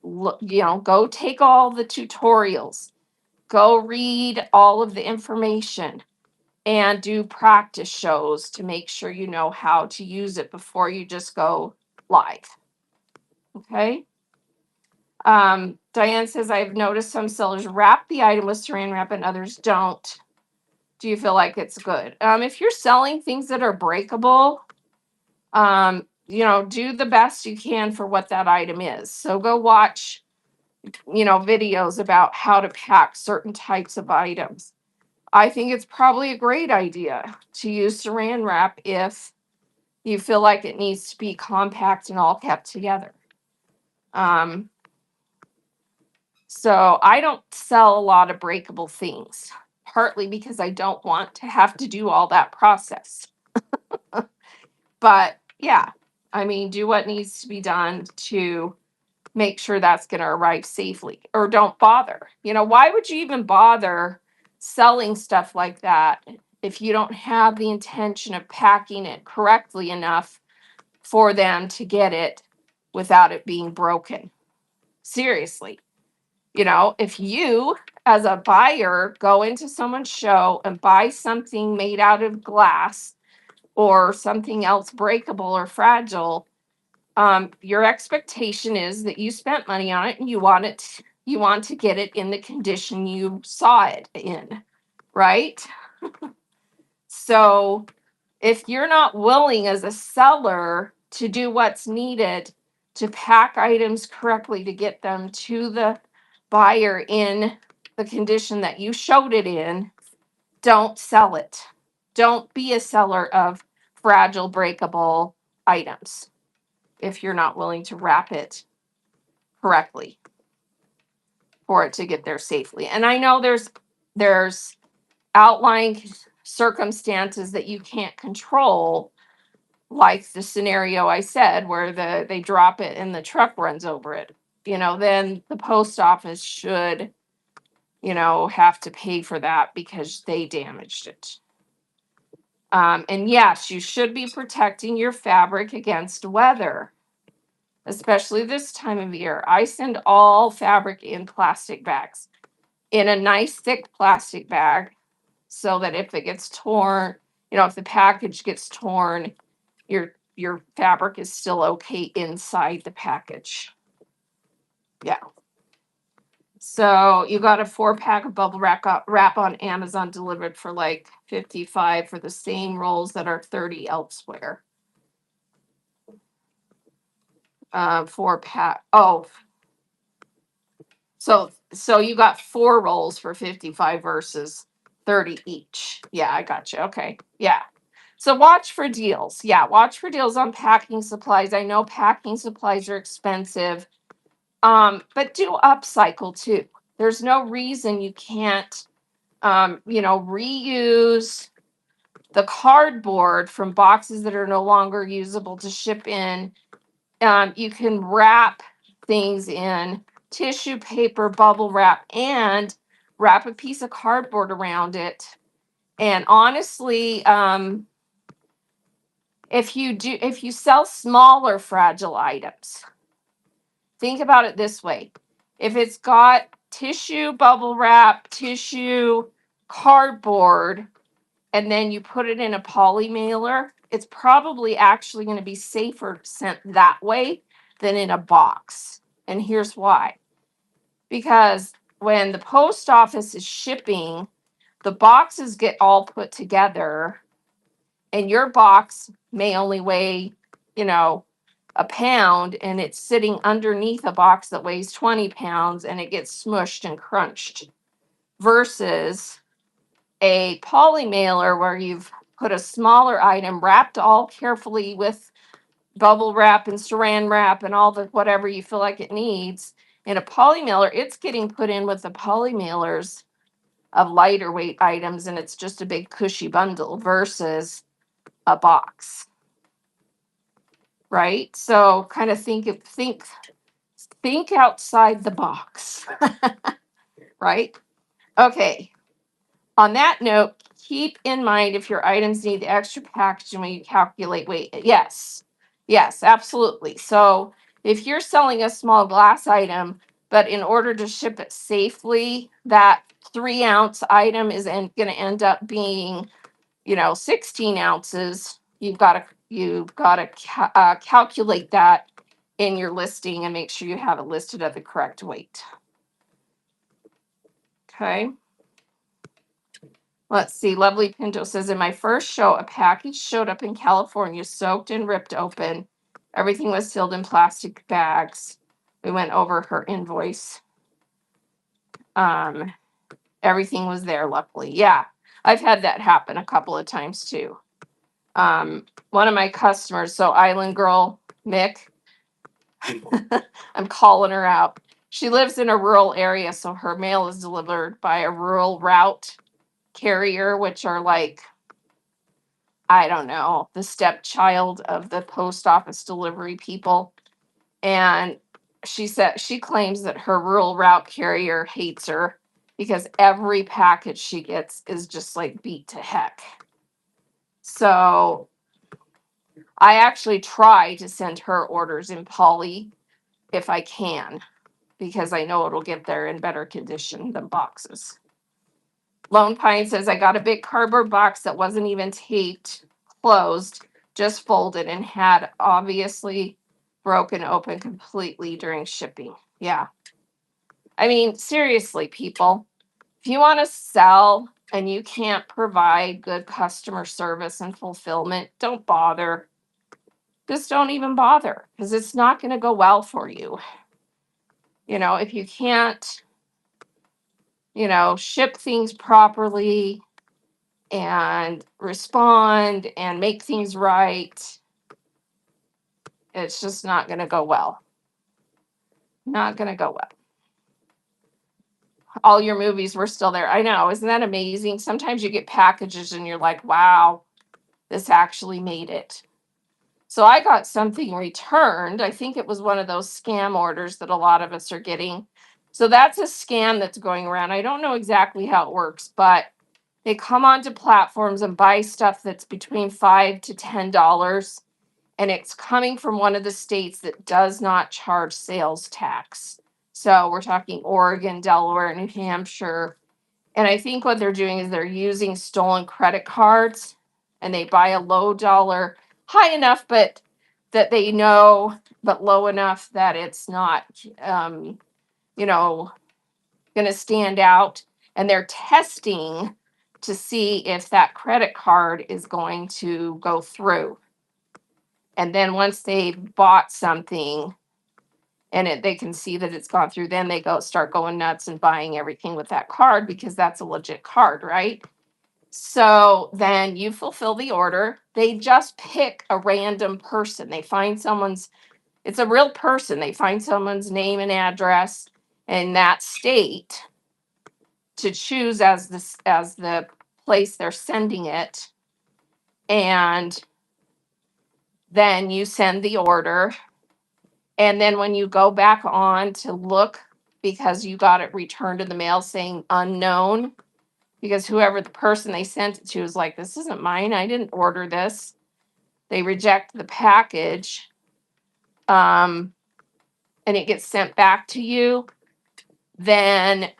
Go take all the tutorials, go read all of the information, and do practice shows to make sure you know how to use it before you just go live. Okay. Diane says, I've noticed some sellers wrap the item with saran wrap and others don't. Do you feel like it's good? If you're selling things that are breakable, do the best you can for what that item is. So go watch, videos about how to pack certain types of items. I think it's probably a great idea to use saran wrap if you feel like it needs to be compact and all kept together. So I don't sell a lot of breakable things, partly because I don't want to have to do all that process. But yeah, do what needs to be done to make sure that's going to arrive safely, or don't bother. Why would you even bother selling stuff like that if you don't have the intention of packing it correctly enough for them to get it without it being broken? Seriously. If you as a buyer go into someone's show and buy something made out of glass or something else breakable or fragile, your expectation is that you spent money on it and you want to get it in the condition you saw it in, right? So if you're not willing as a seller to do what's needed to pack items correctly to get them to the buyer in the condition that you showed it in, don't sell it. Don't be a seller of fragile, breakable items if you're not willing to wrap it correctly for it to get there safely. And I know there's outlying circumstances that you can't control, like the scenario I said where they drop it and the truck runs over it. Then the post office should have to pay for that because they damaged it. And yes, you should be protecting your fabric against weather, especially this time of year. I send all fabric in plastic bags, in a nice thick plastic bag, so that if it gets torn, if the package gets torn, your fabric is still okay inside the package. Yeah. So you got a 4-pack of bubble wrap on Amazon delivered for like 55 for the same rolls that are 30 elsewhere. 4-pack. Oh, so you got 4 rolls for 55 versus 30 each. Yeah, I got you. Okay. Yeah. So watch for deals. Yeah, watch for deals on packing supplies. I know packing supplies are expensive. But do upcycle too. There's no reason you can't reuse the cardboard from boxes that are no longer usable to ship in. You can wrap things in tissue paper, bubble wrap, and wrap a piece of cardboard around it. And honestly, if you sell smaller fragile items, think about it this way. If it's got tissue, bubble wrap, tissue, cardboard, and then you put it in a poly mailer, it's probably actually going to be safer sent that way than in a box. And here's why. Because when the post office is shipping, the boxes get all put together, and your box may only weigh, a pound, and it's sitting underneath a box that weighs 20 pounds and it gets smushed and crunched, versus a poly mailer where you've put a smaller item wrapped all carefully with bubble wrap and saran wrap and all the whatever you feel like it needs. In a poly mailer, it's getting put in with the poly mailers of lighter weight items, and it's just a big cushy bundle versus a box. Right? So kind of think outside the box. Right? Okay. On that note, keep in mind if your items need the extra packaging when you calculate weight. Yes. Yes, absolutely. So if you're selling a small glass item, but in order to ship it safely, that 3-ounce item is going to end up being 16 ounces. You've got to calculate that in your listing and make sure you have it listed at the correct weight. Okay. Let's see. Lovely Pinto says, in my first show, a package showed up in California, soaked and ripped open. Everything was sealed in plastic bags. We went over her invoice. Everything was there, luckily. Yeah, I've had that happen a couple of times too. One of my customers, so Island Girl Mick, I'm calling her out. She lives in a rural area, so her mail is delivered by a rural route carrier, which are like, I don't know, the stepchild of the post office delivery people. And she claims that her rural route carrier hates her because every package she gets is just like beat to heck. So I actually try to send her orders in poly if I can, because I know it'll get there in better condition than boxes. Lone Pine says, I got a big cardboard box that wasn't even taped closed, just folded, and had obviously broken open completely during shipping. Yeah. I mean, seriously, people, if you want to sell and you can't provide good customer service and fulfillment, don't bother. Just don't even bother, because it's not going to go well for you. If you can't, ship things properly and respond and make things right, it's just not going to go well. Not going to go well. All your movies were still there. I know. Isn't that amazing? Sometimes you get packages and you're like, wow, this actually made it. So I got something returned. I think it was one of those scam orders that a lot of us are getting. So that's a scam that's going around. I don't know exactly how it works, but they come onto platforms and buy stuff that's between $5 to $10, and it's coming from one of the states that does not charge sales tax. So we're talking Oregon, Delaware, New Hampshire. And I think what they're doing is they're using stolen credit cards, and they buy a low dollar, high enough, but that they know, but low enough that it's not, um, you know, going to stand out. And they're testing to see if that credit card is going to go through. And then once they've bought something and they can see that it's gone through, then they start going nuts and buying everything with that card because that's a legit card, right? So then you fulfill the order. They just pick a random person. They find someone's, it's a real person. They find someone's name and address in that state to choose as the place they're sending it. And then you send the order. And then when you go back on to look, because you got it returned in the mail saying unknown, because whoever the person they sent it to is like, this isn't mine. I didn't order this. They reject the package, and it gets sent back to you. Then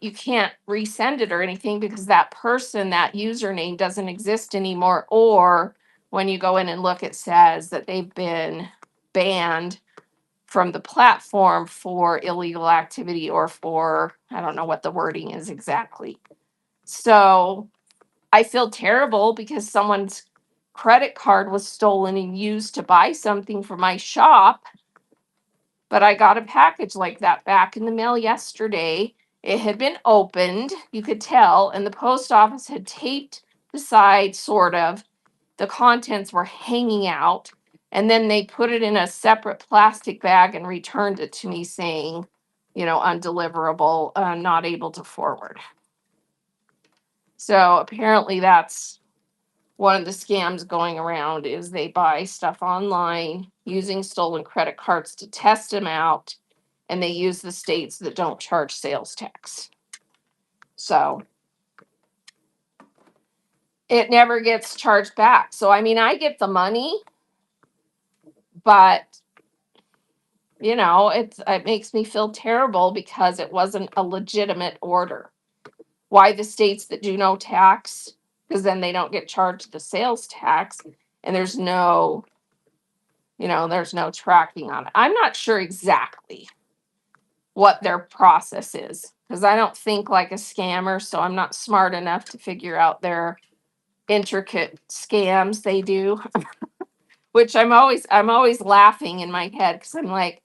you can't resend it or anything because that person, that username doesn't exist anymore. Or when you go in and look, it says that they've been banned from the platform for illegal activity or for, I don't know what the wording is exactly. So I feel terrible because someone's credit card was stolen and used to buy something for my shop. But I got a package like that back in the mail yesterday. It had been opened, you could tell, and the post office had taped the side, sort of. The contents were hanging out. And then they put it in a separate plastic bag and returned it to me saying, undeliverable, not able to forward. So apparently that's one of the scams going around, is they buy stuff online using stolen credit cards to test them out, and they use the states that don't charge sales tax. So it never gets charged back. So I mean, I get the money, but it makes me feel terrible because it wasn't a legitimate order. Why the states that do no tax? Because then they don't get charged the sales tax, and there's no tracking on it. I'm not sure exactly what their process is because I don't think like a scammer, so I'm not smart enough to figure out their intricate scams they do. Which I'm always laughing in my head because I'm like,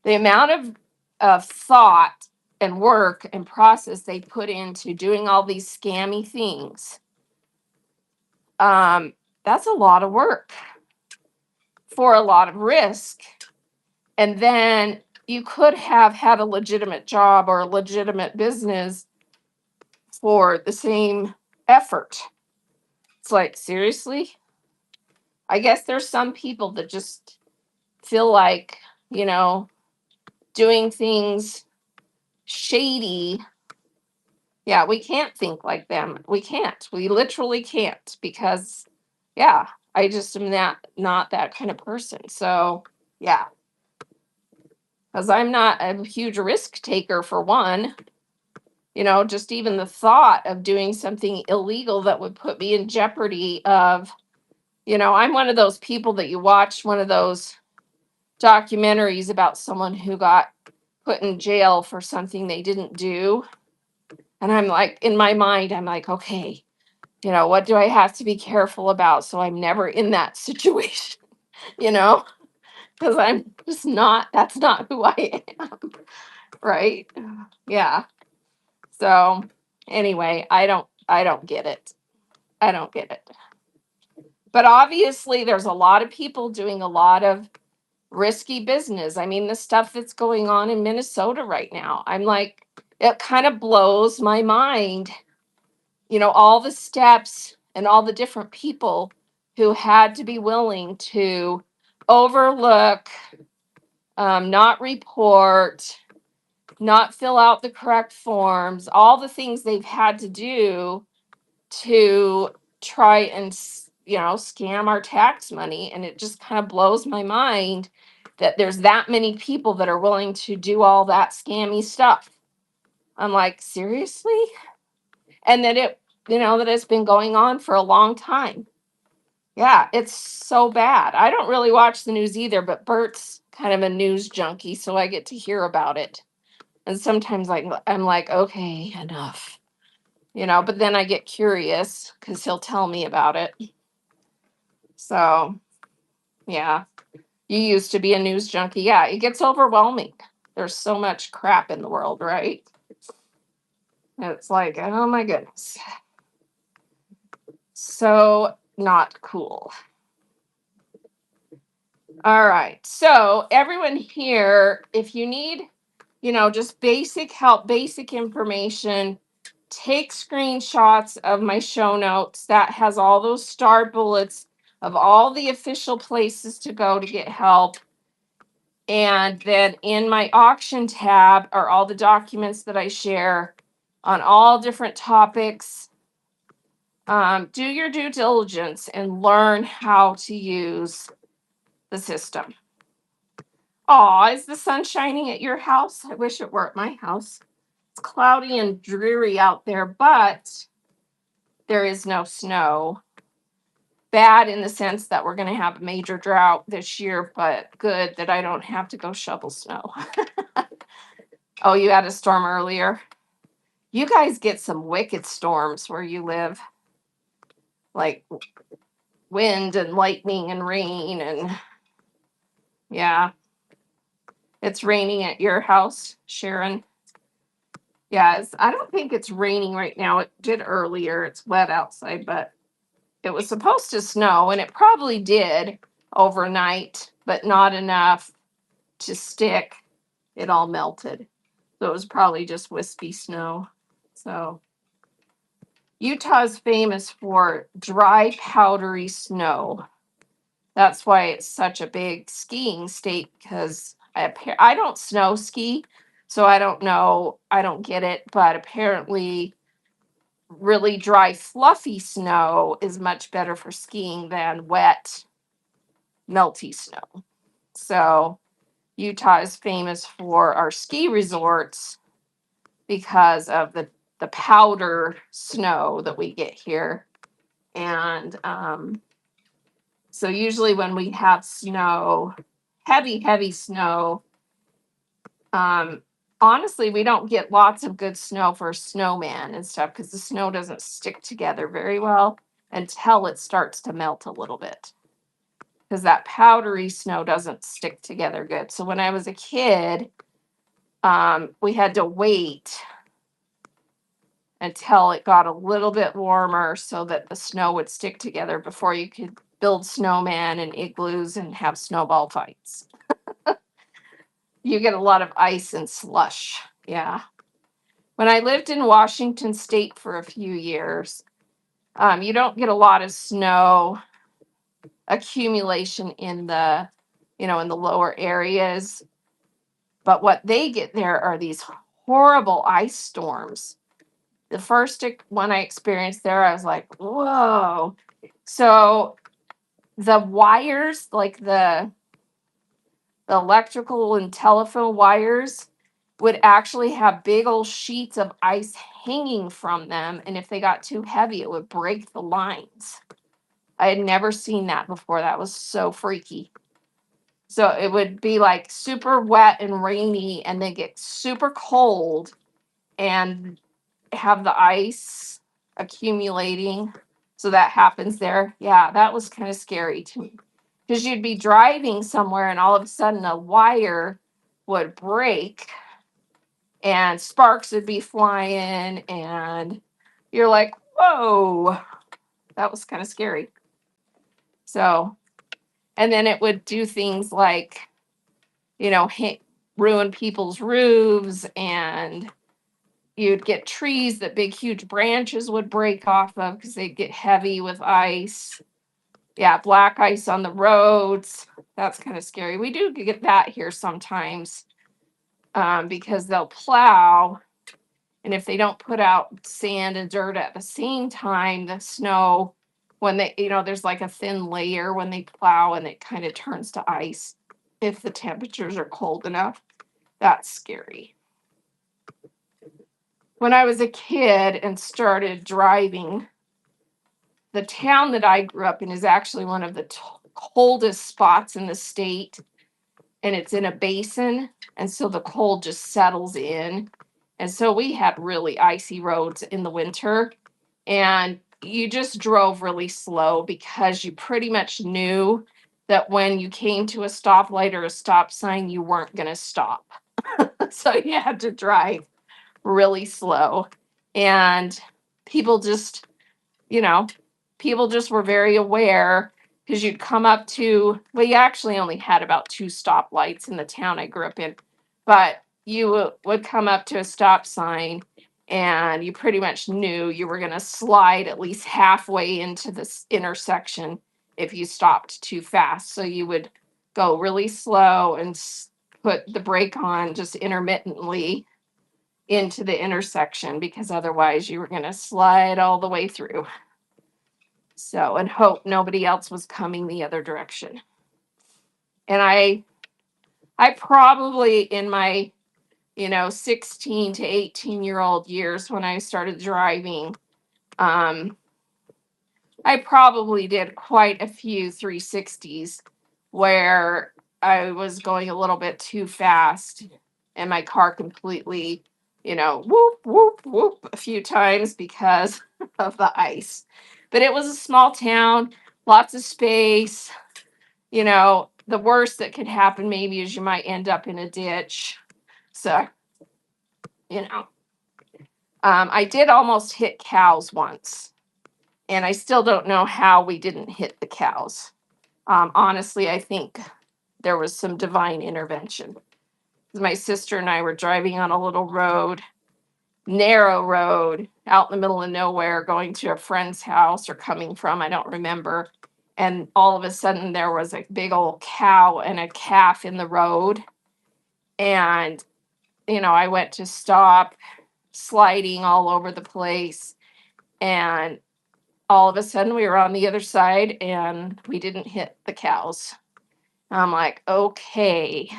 the amount of thought and work and process they put into doing all these scammy things. That's a lot of work for a lot of risk. And then you could have had a legitimate job or a legitimate business for the same effort. It's like, seriously? I guess there's some people that just feel like, doing things shady. Yeah, we can't think like them. We can't. We literally can't because, yeah, I just am not that kind of person. So, yeah, because I'm not a huge risk taker for one. Just even the thought of doing something illegal that would put me in jeopardy of, I'm one of those people that you watch one of those documentaries about someone who got put in jail for something they didn't do. And I'm like, in my mind, I'm like, okay, what do I have to be careful about so I'm never in that situation, you know? Because I'm just not, that's not who I am, right? Yeah. So anyway, I don't get it. I don't get it. But obviously there's a lot of people doing a lot of risky business. I mean, the stuff that's going on in Minnesota right now, I'm like, it kind of blows my mind. All the steps and all the different people who had to be willing to overlook, not report, not fill out the correct forms, all the things they've had to do to try and scam our tax money. And it just kind of blows my mind that there's that many people that are willing to do all that scammy stuff. I'm like, seriously? And that that it's been going on for a long time. Yeah, it's so bad. I don't really watch the news either, but Bert's kind of a news junkie, so I get to hear about it. And sometimes I'm like, okay, enough. But then I get curious because he'll tell me about it. So, yeah, you used to be a news junkie. Yeah, it gets overwhelming. There's so much crap in the world, right? And it's like, oh my goodness. So not cool. All right. So, everyone here, if you need, just basic help, basic information, take screenshots of my show notes. That has all those star bullets of all the official places to go to get help. And then in my auction tab are all the documents that I share on all different topics. Do your due diligence and learn how to use the system. Oh, is the sun shining at your house? I wish it were at my house. It's cloudy and dreary out there, but there is no snow. Bad in the sense that we're going to have a major drought this year, but good that I don't have to go shovel snow. Oh, you had a storm earlier? You guys get some wicked storms where you live, like wind and lightning and rain. And yeah, it's raining at your house, Sharon. Yes, I don't think it's raining right now. It did earlier. It's wet outside, but it was supposed to snow, and it probably did overnight, but not enough to stick. It all melted. So it was probably just wispy snow. So Utah's famous for dry, powdery snow. That's why it's such a big skiing state, because I don't snow ski, so I don't know. I don't get it, but apparently really dry, fluffy snow is much better for skiing than wet, melty snow. So Utah is famous for our ski resorts because of the powder snow that we get here. And so usually when we have snow, heavy snow, honestly, we don't get lots of good snow for snowman and stuff because the snow doesn't stick together very well until it starts to melt a little bit. Because that powdery snow doesn't stick together good. So when I was a kid, we had to wait until it got a little bit warmer so that the snow would stick together before you could build snowman and igloos and have snowball fights. You get a lot of ice and slush. Yeah. When I lived in Washington State for a few years, you don't get a lot of snow accumulation in the lower areas. But what they get there are these horrible ice storms. The first one I experienced there, I was like, whoa. So the wires, like the electrical and telephone wires, would actually have big old sheets of ice hanging from them. And if they got too heavy, it would break the lines. I had never seen that before. That was so freaky. So it would be like super wet and rainy, and then get super cold and have the ice accumulating. So that happens there. Yeah, that was kind of scary to me because you'd be driving somewhere and all of a sudden a wire would break and sparks would be flying, and you're like, whoa, that was kind of scary. So, and then it would do things like, ruin people's roofs, and you'd get trees that big, huge branches would break off of because they'd get heavy with ice. Yeah, black ice on the roads. That's kind of scary. We do get that here sometimes. because they'll plow. And if they don't put out sand and dirt at the same time, the snow, when they, there's like a thin layer when they plow and it kind of turns to ice if the temperatures are cold enough. That's scary. When I was a kid and started driving, the town that I grew up in is actually one of the coldest spots in the state, and it's in a basin, and so the cold just settles in. And so we had really icy roads in the winter, and you just drove really slow because you pretty much knew that when you came to a stoplight or a stop sign, you weren't going to stop. So you had to drive really slow. And people just, you know, people just were very aware because you'd come up to, well, you actually only had about 2 stoplights in the town I grew up in, but you would come up to a stop sign and you pretty much knew you were going to slide at least halfway into this intersection if you stopped too fast. So you would go really slow and put the brake on just intermittently into the intersection because otherwise you were going to slide all the way through. So, and hope nobody else was coming the other direction. And I probably in my, 16 to 18-year-old years when I started driving, I probably did quite a few 360s where I was going a little bit too fast and my car completely, whoop, whoop, whoop a few times because of the ice. But it was a small town, lots of space. The worst that could happen maybe is you might end up in a ditch. So, you know, I did almost hit cows once, and I still don't know how we didn't hit the cows. Honestly, I think there was some divine intervention. My sister and I were driving on a little road, narrow road, out in the middle of nowhere, going to a friend's house or coming from, I don't remember. And all of a sudden, there was a big old cow and a calf in the road. And, I went to stop, sliding all over the place. And all of a sudden, we were on the other side and we didn't hit the cows. I'm like, okay.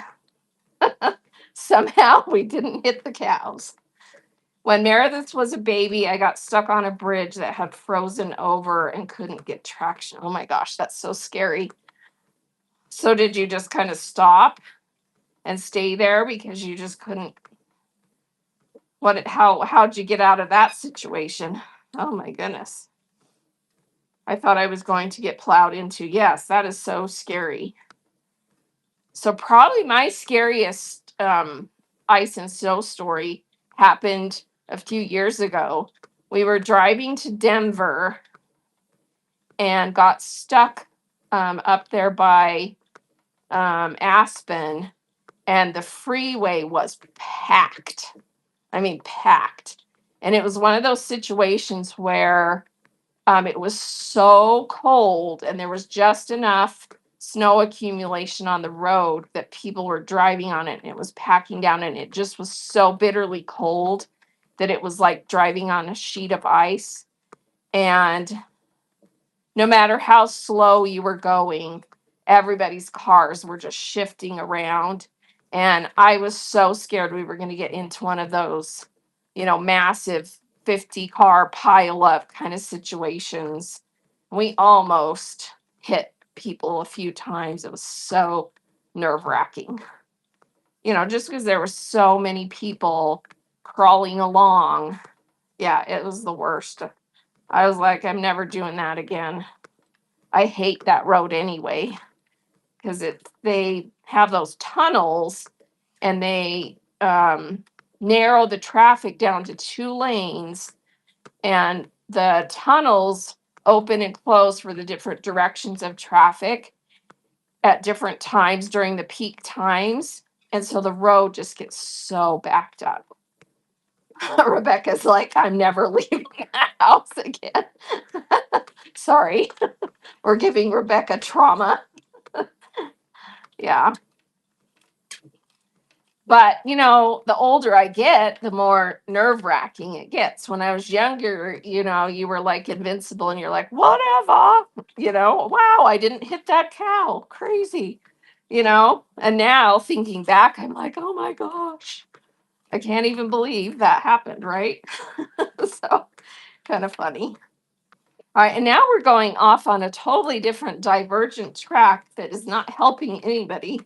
Somehow we didn't hit the cows. When Meredith was a baby, I got stuck on a bridge that had frozen over and couldn't get traction. Oh my gosh, that's so scary. So did you just kind of stop and stay there because you just couldn't? How'd you get out of that situation? Oh my goodness. I thought I was going to get plowed into. Yes, that is so scary. So probably my scariest ice and snow story happened a few years ago. We were driving to Denver and got stuck up there by Aspen, and the freeway was packed. I mean, packed. And it was one of those situations where it was so cold and there was just enough snow accumulation on the road that people were driving on it and it was packing down and it just was so bitterly cold that it was like driving on a sheet of ice. And no matter how slow you were going, everybody's cars were just shifting around. And I was so scared we were going to get into one of those, massive 50 car pile up kind of situations. We almost hit people a few times. It was so nerve wracking, just because there were so many people crawling along. Yeah, it was the worst. I was like, I'm never doing that again. I hate that road anyway because they have those tunnels and they narrow the traffic down to 2 lanes, and the tunnels open and close for the different directions of traffic at different times during the peak times, and so the road just gets so backed up. Rebecca's like, I'm never leaving the house again. Sorry. We're giving Rebecca trauma. Yeah. But, the older I get, the more nerve wracking it gets. When I was younger, you were like invincible and you're like, whatever, wow, I didn't hit that cow. Crazy, And now thinking back, I'm like, oh my gosh, I can't even believe that happened, right? So kind of funny. All right, and now we're going off on a totally different divergent track that is not helping anybody.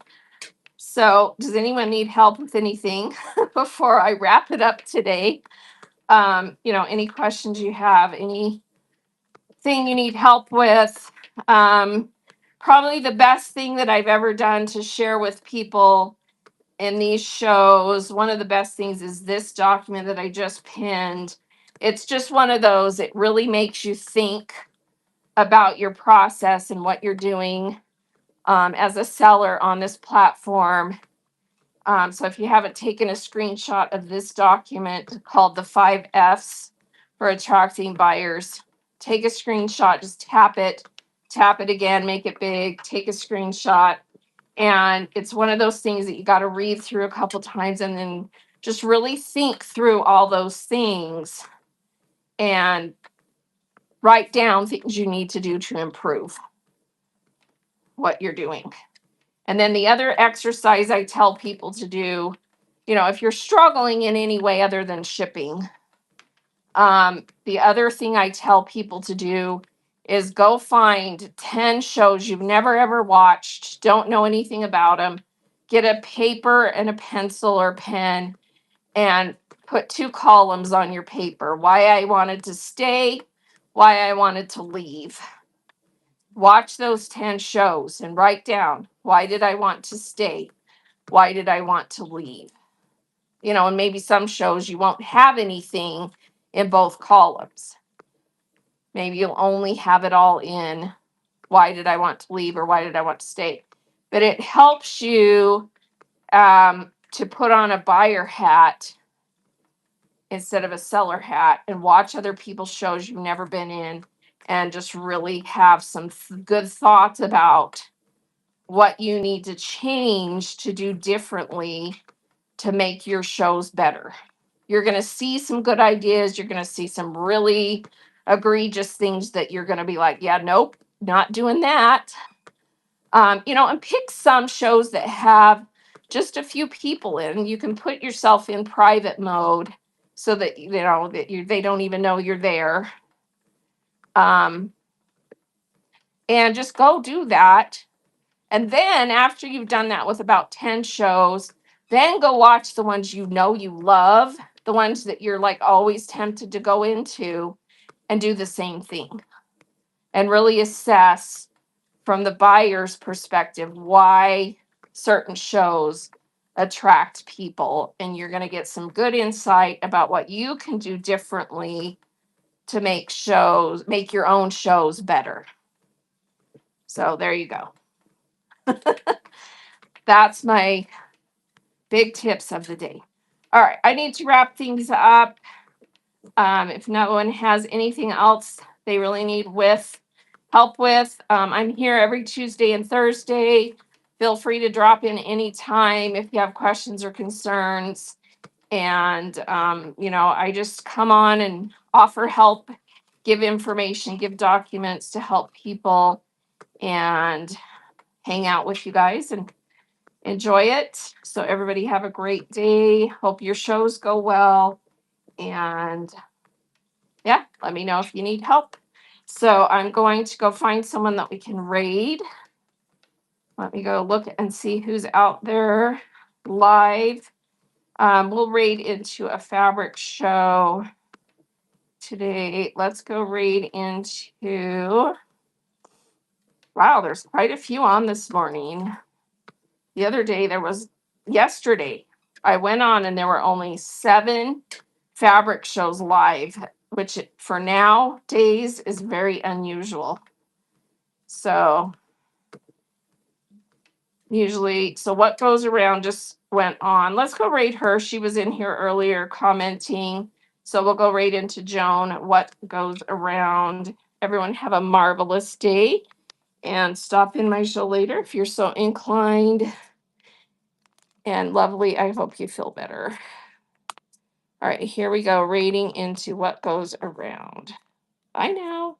So, does anyone need help with anything before I wrap it up today? Any questions you have, anything you need help with? Probably the best thing that I've ever done to share with people in these shows, one of the best things is this document that I just pinned. It's just one of those, it really makes you think about your process and what you're doing as a seller on this platform. So if you haven't taken a screenshot of this document called the 5 F's for attracting buyers, take a screenshot, just tap it again, make it big, take a screenshot. And it's one of those things that you got to read through a couple times and then just really think through all those things and write down things you need to do to improve what you're doing. And then the other exercise I tell people to do, if you're struggling in any way other than shipping, the other thing I tell people to do is go find 10 shows you've never ever watched, don't know anything about them, get a paper and a pencil or pen and put 2 columns on your paper. Why I wanted to stay, why I wanted to leave. Watch those 10 shows and write down, why did I want to stay? Why did I want to leave? And maybe some shows you won't have anything in both columns. Maybe you'll only have it all in why did I want to leave or why did I want to stay. But it helps you to put on a buyer hat instead of a seller hat and watch other people's shows you've never been in and just really have some good thoughts about what you need to change to do differently to make your shows better. You're going to see some good ideas. You're going to see some really egregious things that you're going to be like, yeah, nope, not doing that. And pick some shows that have just a few people in. You can put yourself in private mode so that they don't even know you're there. And just go do that. And then after you've done that with about 10 shows, then go watch the ones you love, the ones that you're like always tempted to go into, and do the same thing. And really assess from the buyer's perspective why certain shows attract people. And you're going to get some good insight about what you can do differently to make your own shows better. So there you go. That's my big tips of the day. All right, I need to wrap things up. If no one has anything else they really need help with, I'm here every Tuesday and Thursday. Feel free to drop in anytime if you have questions or concerns. And I just come on and offer help, give information, give documents to help people, and hang out with you guys and enjoy it. So everybody have a great day. Hope your shows go well. And yeah, let me know if you need help. So I'm going to go find someone that we can raid. Let me go look and see who's out there live. We'll raid into a fabric show today. Let's go raid into, wow, there's quite a few on this morning. The other day yesterday, I went on and there were only 7 fabric shows live, which for nowadays is very unusual. So usually, what goes around just went on. Let's go raid her. She was in here earlier commenting. So we'll go right into Joan. What goes around? Everyone have a marvelous day and stop in my show later if you're so inclined. And lovely, I hope you feel better. All right, here we go. Reading into what goes around. Bye now.